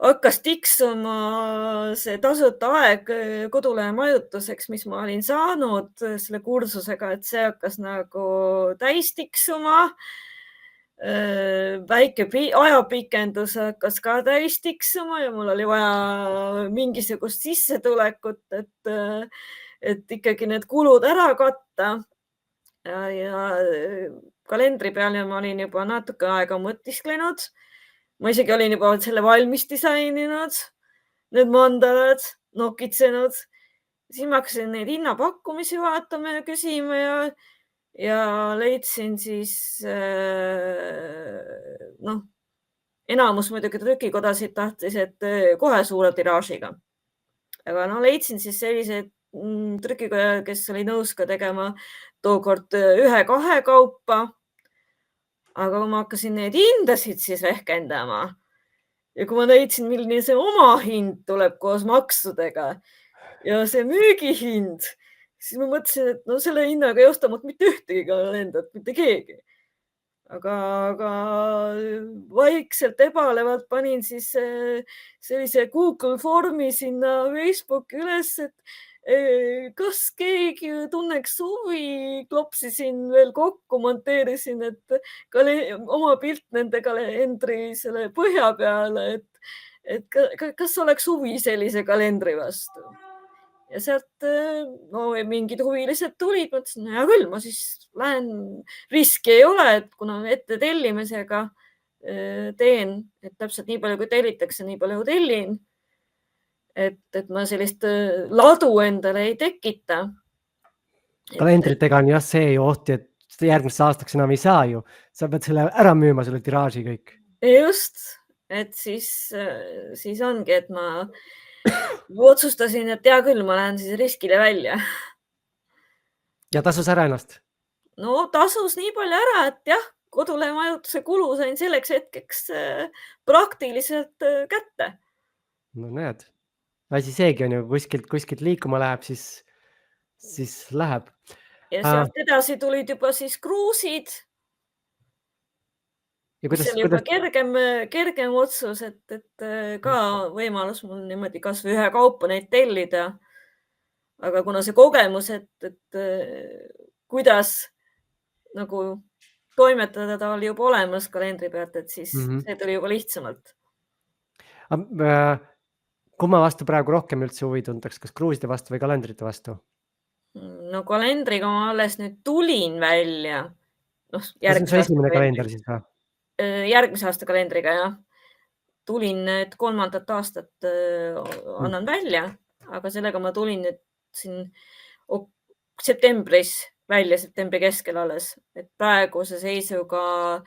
hakkas tiksuma see tasuta aeg kodulehe majutuseks, mis ma olin saanud selle kursusega, et see hakkas nagu täis tiksuma. Väike ajapikendus hakkas ka täis tiksuma ja mul oli vaja mingisugust sissetulekut, et ikkagi need kulud ära katta. Ja kalendri peale ma olin juba natuke aega mõtisklenud. Ma isegi olin juba selle valmis disaininud, need mandalad, nokitsenud. Siis ma hakkasin neid hinnapakkumisi vaatama ja küsima ja leidsin siis enamus muidugi trükikodasid tahtis, et kohe suure tiraažiga. Aga no leidsin siis selliseid trükikoja, kes oli nõus ka tegema tookord 1-2 kaupa. Aga kui ma hakkasin neid hindasid siis vehkendama ja kui ma leidsin, milline see omahind tuleb koos maksudega ja see müügihind, siis ma mõtlesin, et no selle hinnaga ei osta mult mitte ühtegi kalendrit, mitte keegi. Aga vaikselt ebalevalt panin siis sellise Google formi sinna Facebooki üles, et kas keegi tunneks huvi, klopsisin veel kokku, monteerisin, et oma pilt nende kalendri selle põhja peale, et kas oleks huvi sellise kalendri vastu. Ja sealt no, mingid huvilised tulid, mõtlesin, hea küll, ma siis lähen, riski ei ole, et kuna ette tellimisega teen, et täpselt nii palju, kui tellitakse, nii palju tellin. Et ma sellist ladu endale ei tekita. Kalendritega on jah see ju ohti, et järgmist aastaks enam ei saa ju. Sa pead selle ära müüma, selle tiraaži kõik. Just, et siis ongi, et ma otsustasin, et hea küll, ma lähen siis riskile välja. Ja tasus ära ennast? No tasus nii palju ära, et jah, kodule majutuse kulu sain selleks hetkeks praktiliselt kätte. No näed, asi seegi on ju, kuskilt liikuma läheb, siis läheb. Ja sealt edasi tulid juba siis kruusid. Mis oli juba kergem otsus, et ka võimalus mul niimoodi kas või 1 kaupa neid tellida. Aga kuna see kogemus, et kuidas nagu toimetada, ta oli juba olemas kalendri pealt, et siis see tuli juba lihtsamalt. Kumma vastu praegu rohkem üldse huvi tuntaks, kas kruuside vastu või kalendrite vastu? No kalendriga ma alles nüüd tulin välja. See on su esimene kalender siis või? Järgmise aasta kalendriga, jah. Tulin nüüd 3. aastat annan välja, aga sellega ma tulin nüüd siin septembris välja, septembri keskel alles. Et praeguse seisuga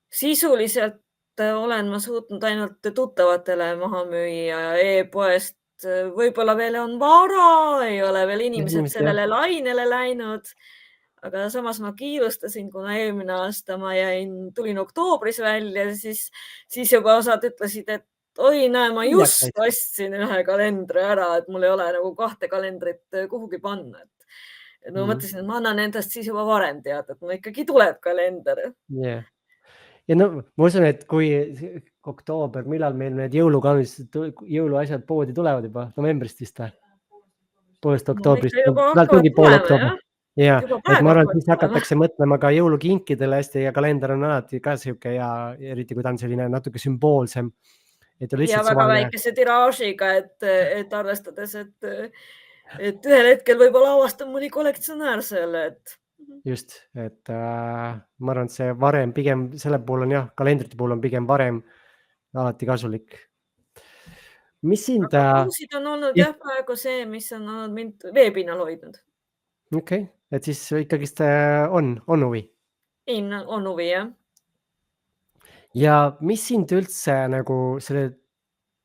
sisuliselt olen ma suutnud ainult tuttavatele maha müüa ja e-poest. Võib-olla veel on vara, ei ole veel inimesed sellele lainele läinud. Aga samas ma kiirustasin, kuna eelmine aasta ma tulin oktoobris välja, siis juba osad ütlesid, et oi, näe, ma just ostsin 1 kalendri ära, et mul ei ole nagu 2 kalendrit kuhugi panna. Et ma mõtlesin, et ma annan endast siis juba varem teada, et mul ikkagi tuleb kalender. Yeah. Ja no ma usun, et kui oktoober, millal meil need jõuluasjad poodi tulevad juba, novembrist vist või? Poolest oktoobrist. Pool oktoober. Ja, et ma arvan, et siis hakatakse mõtlema ka jõulukinkidele hästi ja kalender on alati ka siuke ja eriti kui ta on selline natuke sümboolsem. Ja väga väikese tiraažiga, et arvestades, et ühel hetkel võib-olla avastan mõni kollektsionäär selle, et. Just, et ma arvan, et see varem pigem selle puhul on jah, kalendrite puhul on pigem varem alati kasulik. Mis sind. Aga kruusid on olnud jah praegu see, mis on olnud mind veepinnal hoidnud. Okei, et siis ikkagist on huvi? On huvi, jah. Ja mis sind üldse nagu selle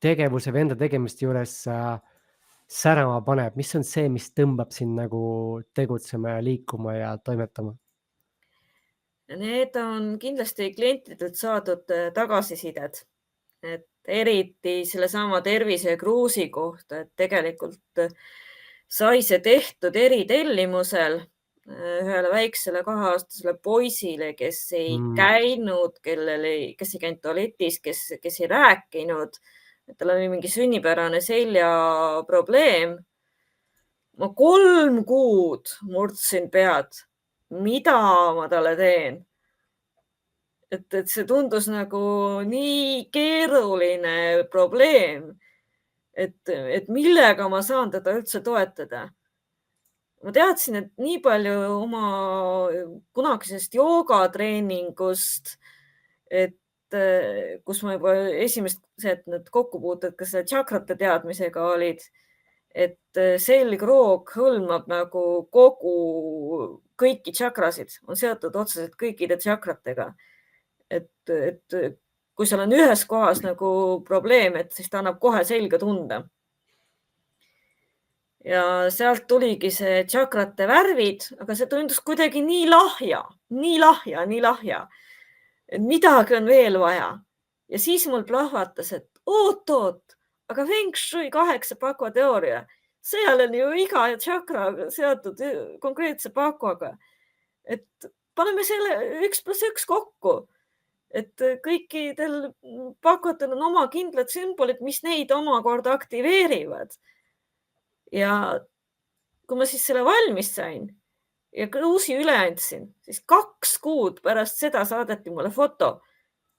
tegevuse või enda tegemiste juures särama paneb? Mis on see, mis tõmbab sind nagu tegutsema ja liikuma ja toimetama? Need on kindlasti klientidelt saadud tagasisided. Et eriti selle sama tervise kruusi kohta, et tegelikult sai see tehtud eritellimusel ühele väiksele 2-aastasele poisile, kes ei käinud, kes ei käinud tualetis, kes ei rääkinud, et tal oli mingi sünnipärane seljaprobleem. Ma 3 kuud murdsin pead, mida ma talle teen. Et see tundus nagu nii keeruline probleem, et millega ma saan teda üldse toetada. Ma teadsin, et nii palju oma kunagisest joogatreeningust, et kus ma juba esimest need kokkupuuted ka selle tšakrate teadmisega olid, et selgroog hõlmab nagu kõiki tšakrasid, on seotud otseselt kõikide tšakratega. Et kui seal on ühes kohas nagu probleem, et siis ta annab kohe selga tunda. Ja sealt tuligi see tšakrate värvid, aga see tundus kuidagi nii lahja, et midagi on veel vaja. Ja siis mul plahvatas, et oot, aga Feng Shui 8 pakva teooria, seal on ju iga tšakra seotud konkreetse pakvaga. Et paneme selle 1+1 kokku, et kõikidel pakvatel on oma kindlad sümbolid, mis neid omakorda aktiveerivad. Ja kui ma siis selle valmis sain ja kruusi üle andsin, siis 2 kuud pärast seda saadeti mulle foto.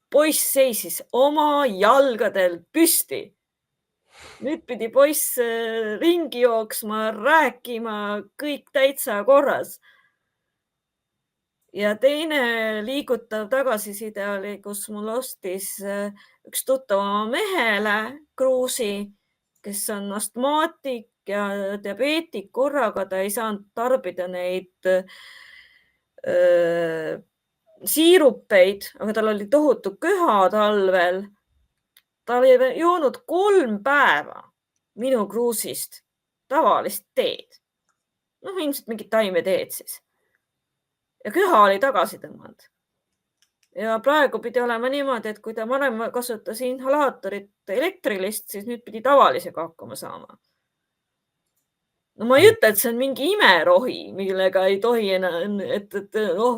Poiss seisis oma jalgadel püsti. Nüüd pidi poiss ringi jooksma, rääkima, kõik täitsa korras. Ja teine liigutav tagasiside oli, kus mul ostis üks tuttav oma mehele kruusi, kes on astmaatik ja diabeetik korraga, ta ei saanud tarbida neid siirupeid, aga tal oli tohutu köha talvel. Ta oli joonud 3 päeva minu kruusist tavalist teed. Ilmselt mingit taimeteed siis. Ja köha oli tagasi tõmmanud. Ja praegu pidi olema niimoodi, et kui ta varem kasutas inhalaatorit elektrilist, siis nüüd pidi tavalisega hakkama saama. Ma ei ütle, et see on mingi imerohi, millega ei tohi enam, et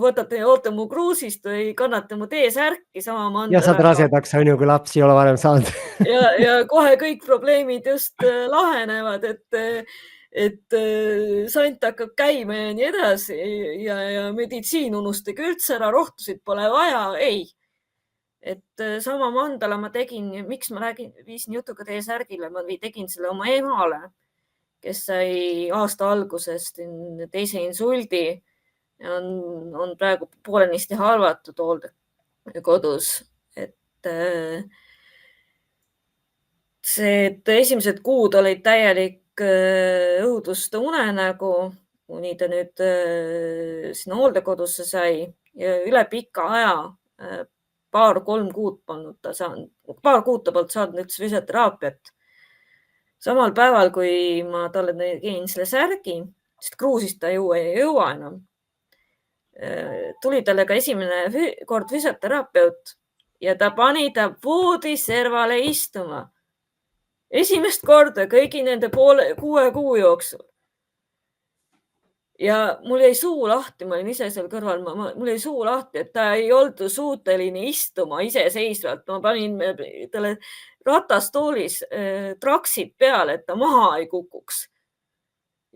võtate ja oote mu kruusist või kannate mu T-särki sama mandala. Ja saad rasedaks, on ju, kui lapsi ei ole varem saanud. Ja kohe kõik probleemid just lahenevad, et sant hakkab käima ja nii edasi ja meditsiin unustage üldse ära, rohtusid pole vaja, ei. Et sama mandala ma tegin, miks ma viisin jutuga T-särgile, ma tegin selle oma emale, kes sai aasta algusest teise insuldi ja on praegu poolenisti halvatud hooldekodus. Et esimesed kuud olid täielik õuduste unenägu, kuni ta nüüd sinna hooldekodusse sai ja üle pika aja, 2-3 kuud polnud ta saanud, 2 kuud ta polnud saanud üldse füsioteraapiat. Samal päeval, kui ma talle tegin selle särgi, sest kruusist ta ju ei jõua enam, tuli talle ka esimene kord füsioterapeut ja ta pani ta voodiservale istuma. Esimest korda kõigi nende 6 kuu jooksul. Ja mul jäi suu lahti, ma olin ise seal kõrval, mul jäi suu lahti, et ta ei olnud suuteline istuma iseseisvalt. Ma panin talle ratastoolis traksid peale, et ta maha ei kukuks.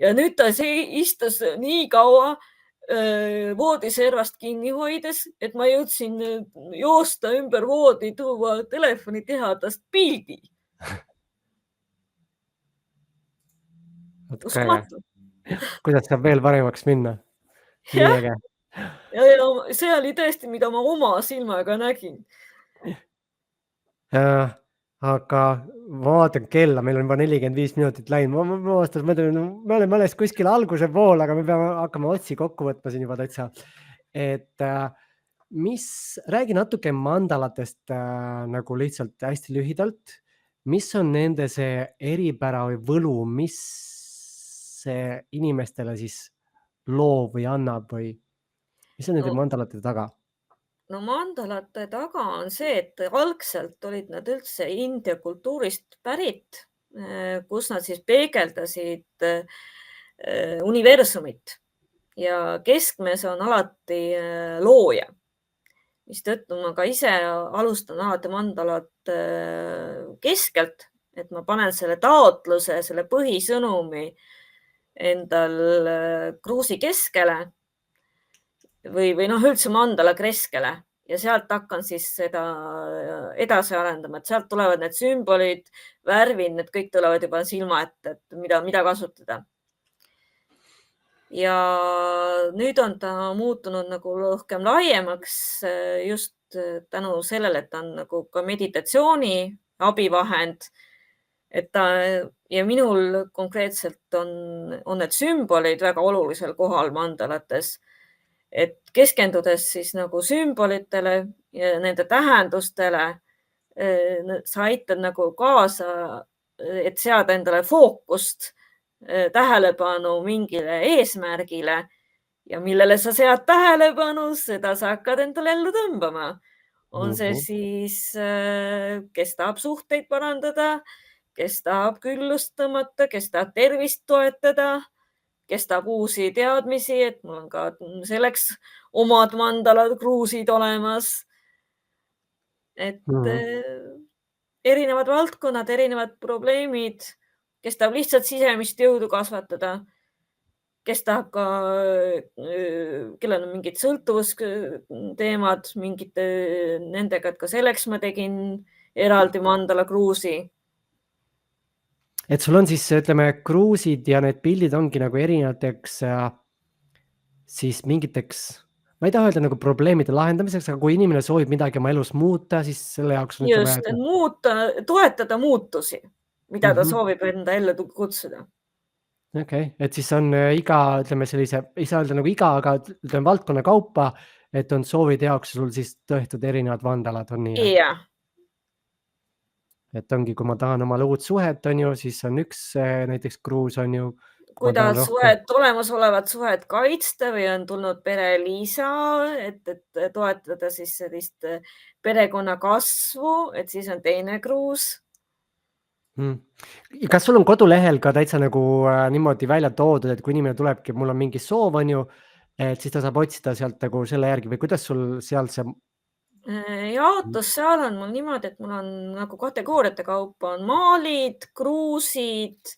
Ja nüüd ta istus nii kaua voodiservast kinni hoides, et ma jõudsin joosta ümber voodi, tuua telefoni, teha tast pildi. Uskumatu. Kuidas saab veel paremaks minna? Ja see oli tõesti, mida ma oma silmaga nägin. Aga ma vaatan kella, meil on juba 45 minutit läinud. Ma mõtlen, me oleme alles kuskil alguse pool, aga me peame hakkama otsi kokku võtma siin juba täitsa. Et räägi natuke mandalatest nagu lihtsalt hästi lühidalt. Mis on nende see eripära või võlu, mis see inimestele siis loob või annab või mis on nende mandalate taga? No mandalate taga on see, et algselt olid nad üldse India kultuurist pärit, kus nad siis peegeldasid universumit ja keskmes on alati looja. Mistõttu ma ka ise alustan alati mandalat keskelt, et ma panen selle taotluse, selle põhisõnumi endal kruusi keskele või üldse mandala keskele ja sealt hakkan siis seda edasi arendama, et sealt tulevad need sümbolid, värvid, need kõik tulevad juba silma ette, et mida kasutada. Ja nüüd on ta muutunud nagu rohkem laiemaks just tänu sellele, et ta on nagu ka meditatsiooni abivahend. Ja minul konkreetselt on need sümbolid väga olulisel kohal mandalates, et keskendudes siis nagu sümbolitele ja nende tähendustele sa aitad nagu kaasa, et seada endale fookust, tähelepanu mingile eesmärgile ja millele sa sead tähelepanu, seda sa hakkad endale ellu tõmbama. On see siis, kes tahab suhteid parandada, kes tahab küllust tõmmata, kes tahab tervist toetada, kes tahab uusi teadmisi, et mul on ka selleks omad mandalad, kruusid olemas. Et erinevad valdkonnad, erinevad probleemid, kes tahab lihtsalt sisemist jõudu kasvatada, kes tahab ka, kellel on mingid sõltuvusteemad mingite nendega, et ka selleks ma tegin eraldi mandala kruusi. et sul on siis, ütleme, kruusid ja need pildid ongi nagu erinevateks siis mingiteks, ma ei taha öelda nagu probleemide lahendamiseks, aga kui inimene soovib midagi oma elus muuta, siis selle jaoks on, ütleme, Just, muuta, toetada muutusi, mida ta soovib enda ellu kutsuda. okei, et siis on iga, ütleme sellise, ei saa öelda nagu iga, aga ütleme valdkonna kaupa, et on soovide jaoks sul siis tehtud erinevad vandalad, on nii? Jah, Et ongi, kui ma tahan omale uut suhet, on ju, siis on üks näiteks kruus, on ju. kuidas olemasolevat suhet kaitsta või on tulnud perelisa, et toetada siis sellist perekonna kasvu, et siis on teine kruus. Kas sul on kodulehel ka täitsa nagu niimoodi välja toodud, et kui inimene tulebki, mul on mingi soov, on ju, et siis ta saab otsida sealt nagu selle järgi või kuidas sul seal see? Jaotus seal on mul niimoodi, et mul on nagu kategooriate kaupa on maalid, kruusid,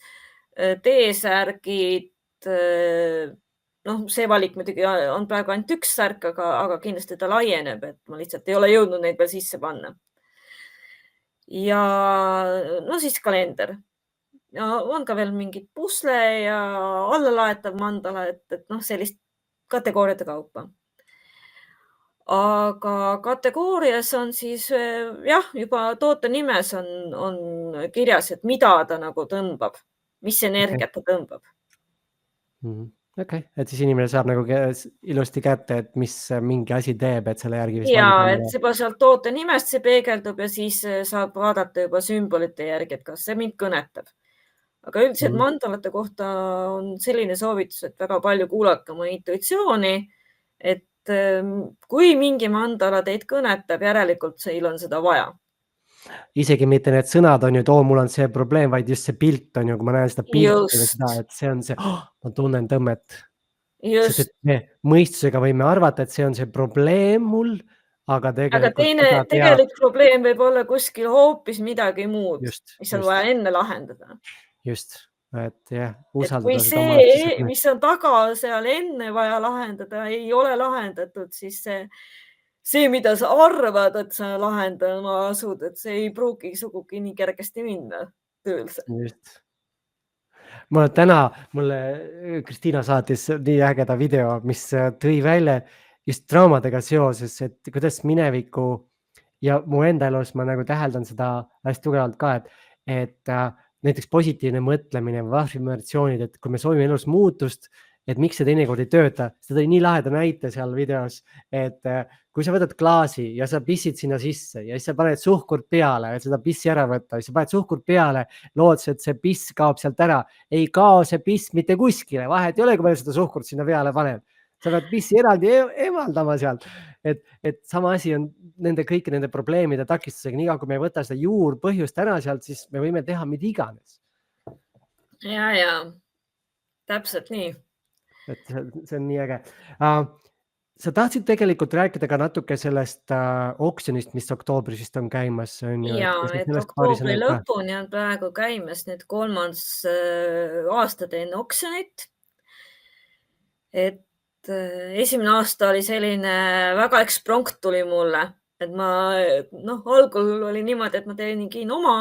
T-särgid. Noh, see valik muidugi on praegu ainult üks särk, aga kindlasti ta laieneb, et ma lihtsalt ei ole jõudnud neid veel sisse panna. Ja no siis kalender. Ja on ka veel mingid pusle ja allalaetav mandala, et noh, sellist kategooriate kaupa. Aga kategoorias on siis jah, juba toote nimes on kirjas, et mida ta nagu tõmbab, mis energiat ta tõmbab. Okei, et siis inimene saab nagu ilusti kätte, et mis mingi asi teeb, et selle järgi. Ja, et juba sealt toote nimest see peegeldub ja siis saab vaadata juba sümbolite järgi, et kas see mind kõnetab. Aga üldiselt mandalate kohta on selline soovitus, et väga palju kuulake oma intuitsiooni, et kui mingi mandala teid kõnetab, järelikult teil on seda vaja. Isegi mitte need sõnad on ju, et mul on see probleem, vaid just see pilt on ju, kui ma näen seda pilti või seda, et see on see, ma tunnen tõmmet. Sest et me mõistusega võime arvata, et see on see probleem mul, aga tegelikult tegelik probleem võib olla kuskil hoopis midagi muud, mis on vaja enne lahendada. Just. Et jah, usaldada kui see, mis on taga seal enne vaja lahendada, ei ole lahendatud, siis see, mida sa arvad, et sa lahendama asud, et see ei pruugi sugugi nii kergesti minna tööle. Just. Mulle Kristiina saatis nii ägeda video, mis tõi välja just traumadega seoses, et kuidas mineviku ja mu enda elus ma nagu täheldan seda hästi tugevalt ka, et näiteks positiivne mõtlemine või afirmatsioonid, et kui me soovime elus muutust, et miks see teinekord ei tööta, seda tõi nii laheda näite seal videos, et kui sa võtad klaasi ja sa pissid sinna sisse ja siis sa paned suhkurt peale, et seda pissi ära võtta, siis sa paned suhkurt peale, loodes, et see piss kaob sealt ära. Ei kao see piss mitte kuskile, vahet ei ole, kui palju seda suhkurt sinna peale paned. Sa pead pissi eraldi eemaldama sealt, et sama asi on kõiki nende probleemide takistusega. Nii kui me ei võta seda juurpõhjust ära sealt, siis me võime teha mida iganes. Ja, täpselt nii. Et see on nii äge. Sa tahtsid tegelikult rääkida ka natuke sellest oksjonist, mis oktoobris vist on käimas. Ja, et oktoobri lõpuni on praegu käimas nüüd 3. aasta teen oksjonit. Et esimene aasta oli selline väga eksprompt tuli mulle, et ma algul oli niimoodi, et ma teenin oma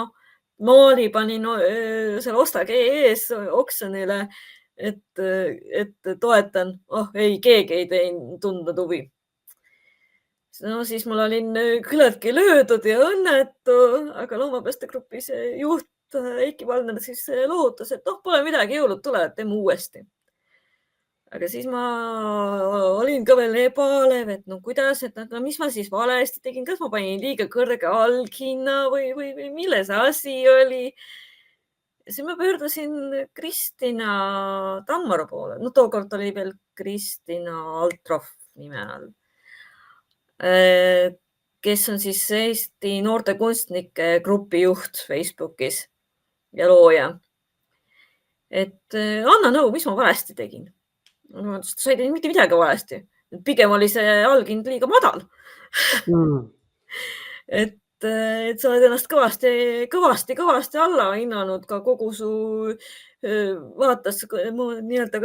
maali, panin seal ostage.ee-s oksjonile, et toetan. Ei, keegi ei tundnud huvi. No siis mul olin küllaltki löödud ja õnnetu, aga loomapääste grupis juht Eiki Valner siis loohutas, et pole midagi, jõulud tulevad, teeme uuesti. aga siis ma olin ka veel ebalev, et no kuidas, et no mis ma siis valesti tegin, kas ma panin liiga kõrge alghinna või milles asi oli. Ja siis ma pöördusin Kristina Tammaru poole. No tookord oli veel Kristina Altroff nime all, kes on siis Eesti noorte kunstnike grupi juht Facebookis ja looja. Et anna nõu, mis ma valesti tegin. Sa ei teinud mitte midagi valesti. Pigem oli see alghind liiga madal. Et sa oled ennast kõvasti alla hinnanud ka kogu su vaatas nii-öelda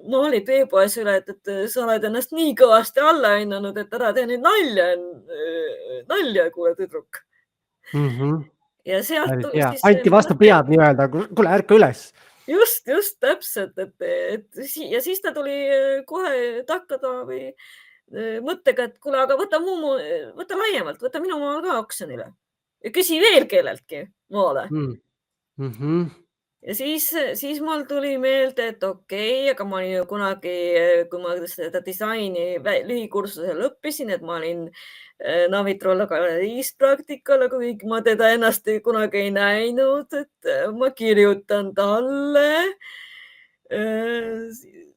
maalid veepoes üle, et sa oled ennast nii kõvasti alla hinnanud, et ära tee nüüd nalja, kuule tüdruk. Ja sealt tuli siis... Anti vastu pead nii-öelda, kuule ärka üles. Just täpselt, ja siis ta tuli kohe takkada või mõttega, et kuule, aga võta laiemalt, võta minu maal ka oksjonile ja küsi veel kelleltki maale. Ja siis mul tuli meelde, et okei, aga ma olin ju kunagi, kui ma seda disaini lühikursusel õppisin, et ma olin Navitrolla galeriispraktikal, aga kuigi ma teda ennast kunagi ei näinud, et ma kirjutan talle.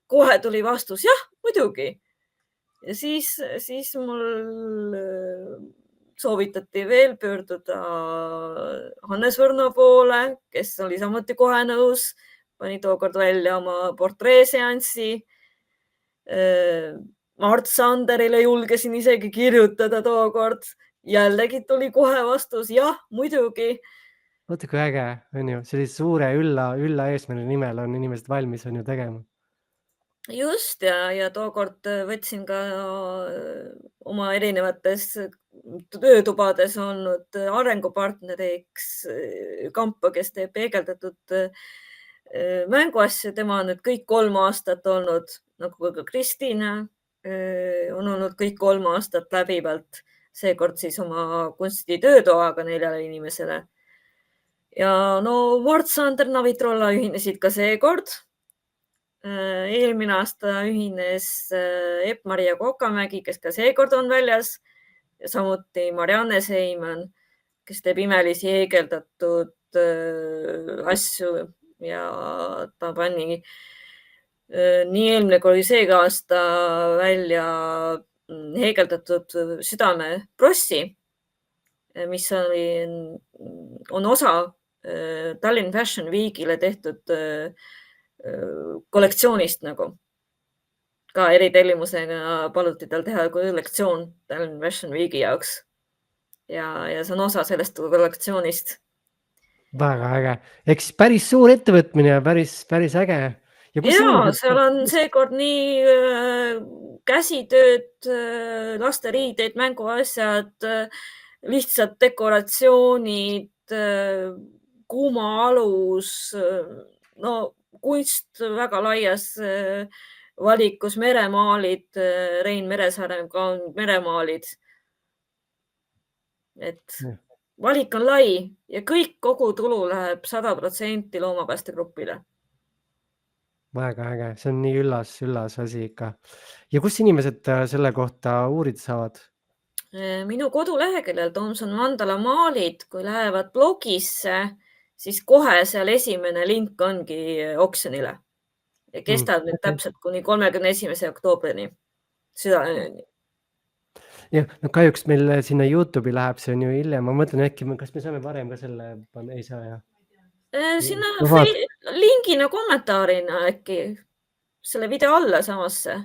Kohe tuli vastus, jah, muidugi. Ja siis mul soovitati veel pöörduda Hannes Võrno poole, kes oli samuti kohe nõus, pani tookord välja oma portreeseanssi. Mart Sanderile julgesin isegi kirjutada tookord. Jällegi tuli kohe vastus, jah, muidugi. Vaata kui äge on ju, sellise suure ülla eesmärgi nimel on inimesed valmis on ju tegema. Just ja tookord võtsin ka oma erinevates töötubades olnud arengupartneriks Kampa, kes teeb peegeldatud mänguasju. Tema on nüüd kõik 3 aastat olnud, nagu ka Kristina on olnud kõik 3 aastat läbivalt, seekord siis oma kunstitöötoaga 4 inimesele. Ja no Mart Sander, Navitrolla ühinesid ka seekord. Eelmine aasta ühines Epp-Maria Kokamägi, kes ka seekord on väljas, ja samuti Marianne Seiman, kes teeb imelisi heegeldatud asju ja ta pani nii eelmine kui seega aasta välja heegeldatud südameprossi, mis on osa Tallinn Fashion Weekile tehtud kollektsioonist nagu. Ka eritellimusega paluti tal teha kollektsioon Tallinn Fashion Weeki jaoks. Ja see on osa sellest kollektsioonist. Väga äge. Eks päris suur ettevõtmine ja päris äge. Ja seal on seekord nii käsitööd, lasteriideid, mänguasjad, lihtsad dekoratsioonid, kuumaalus, no kunst väga laias valikus, meremaalid, Rein Meresaare meremaalid. Et valik on lai ja kogu tulu läheb 100% Loomapääste grupile. Väga äge, see on nii üllas asi ikka. Ja kus inimesed selle kohta uurida saavad? Minu koduleheküljel Tomson Mandala maalid, kui lähevad blogisse, siis kohe seal esimene link ongi oksjonile. Ja kestab nüüd täpselt kuni 31. oktoobrini. Südaööni. Ja, no kahjuks meil sinna YouTube'i läheb see on ju hiljem. Ma mõtlen äkki, kas me saame varem ka selle ei saa ja? Sinna linkina kommentaarina äkki selle video alla samasse.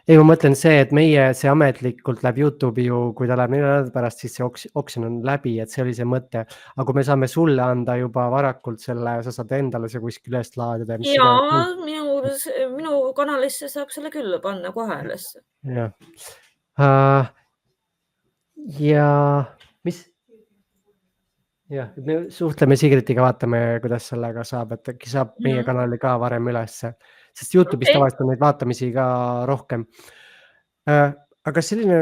Ei, ma mõtlen see, et meie see ametlikult läheb YouTube'i ju, kui ta läheb 4 nädalat pärast, siis see oksjon on läbi, et see oli see mõte. Aga kui me saame sulle anda juba varakult selle, sa saad endale see kuskil üles laadida. Ja minu kanalisse saab selle küll panna kohe üles. Ja mis? Jah, me suhtleme Sigritiga, vaatame, kuidas sellega saab, et äkki saab meie kanali ka varem ülesse. Sest YouTube'is tavaliselt on neid vaatamisi ka rohkem. Aga selline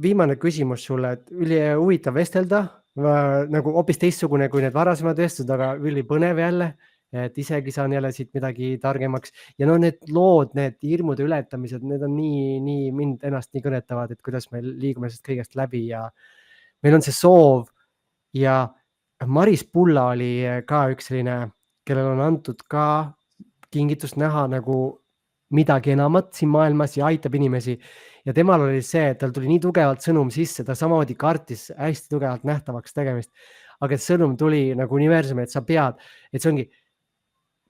viimane küsimus sulle, et üli huvitav vestelda, nagu hoopis teistsugune kui need varasemad vestud, aga üli põnev jälle. et isegi saan jälle siit midagi targemaks ja no need lood, need hirmude ületamised, need on nii mind ennast nii kõnetavad, et kuidas me liigume sellest kõigest läbi ja meil on see soov ja Maris Pulla oli ka üks selline, kellel on antud ka kingitust näha nagu midagi enamat siin maailmas ja aitab inimesi. Ja temal oli see, et tal tuli nii tugevalt sõnum sisse, ta samamoodi kartis hästi tugevalt nähtavaks tegemist. Aga et sõnum tuli nagu universumi, et sa pead, et see ongi,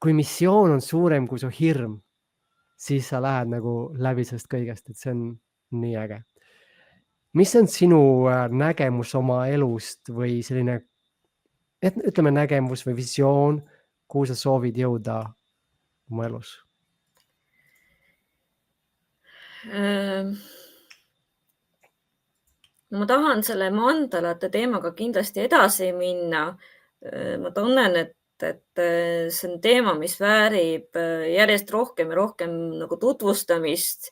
kui missioon on suurem kui su hirm, siis sa lähed nagu läbi sellest kõigest, et see on nii äge. Mis on sinu nägemus oma elust või selline, ütleme nägemus või visioon, kuhu sa soovid jõuda oma elus? Ma tahan selle mandalate teemaga kindlasti edasi minna. Ma tunnen, et see on teema, mis väärib järjest rohkem ja rohkem nagu tutvustamist.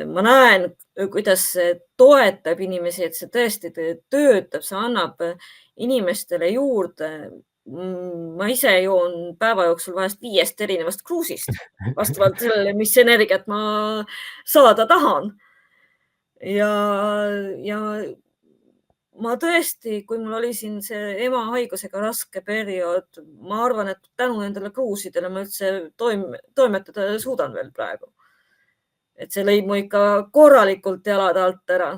Ma näen, kuidas see toetab inimesi, et see tõesti töötab, see annab inimestele juurde. Ma ise joon päeva jooksul vahest 5 erinevast kruusist, vastavalt sellele, mis energiat ma saada tahan. Ja ma tõesti, kui mul oli siin see ema haigusega raske periood, ma arvan, et tänu nendele kruusidele ma üldse toimetada suudan veel praegu. Et see lõi mu ikka korralikult jalad alt ära.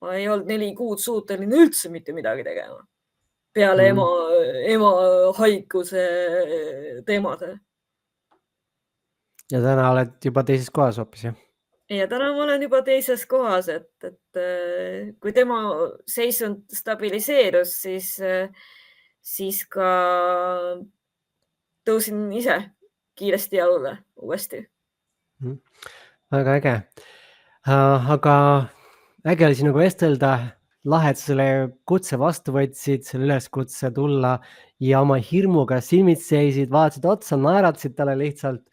Ma ei olnud 4 kuud suuteline üldse mitte midagi tegema. Peale ema haiguse teemade. Ja täna oled juba teises kohas hoopis, jah? Ja täna ma olen juba teises kohas, et kui tema seisund stabiliseerus, siis ka tõusin ise kiiresti jalule uuesti. Väga äge. Aga äge oli sinuga vestelda. Lahe, et selle kutse vastu võtsid, selle üleskutse tulla ja oma hirmuga silmid seisid, vaatasid otsa, naeratasid talle lihtsalt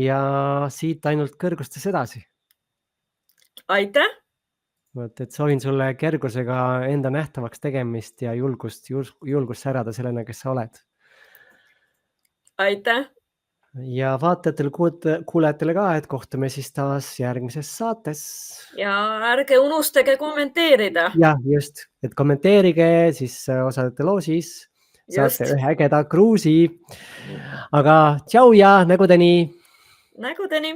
ja siit ainult kõrgustes edasi. Aitäh! Et soovin sulle kergusega enda nähtavaks tegemist ja julgust särada sellena, kes sa oled. Aitäh! Ja vaatajatele, kuulajatele ka, et kohtume siis taas järgmises saates. Ja ärge unustage kommenteerida. Ja just, et kommenteerige, siis osalete loosis, saate ühe ägeda kruusi. Aga tšau ja nägudeni! Nägudeni!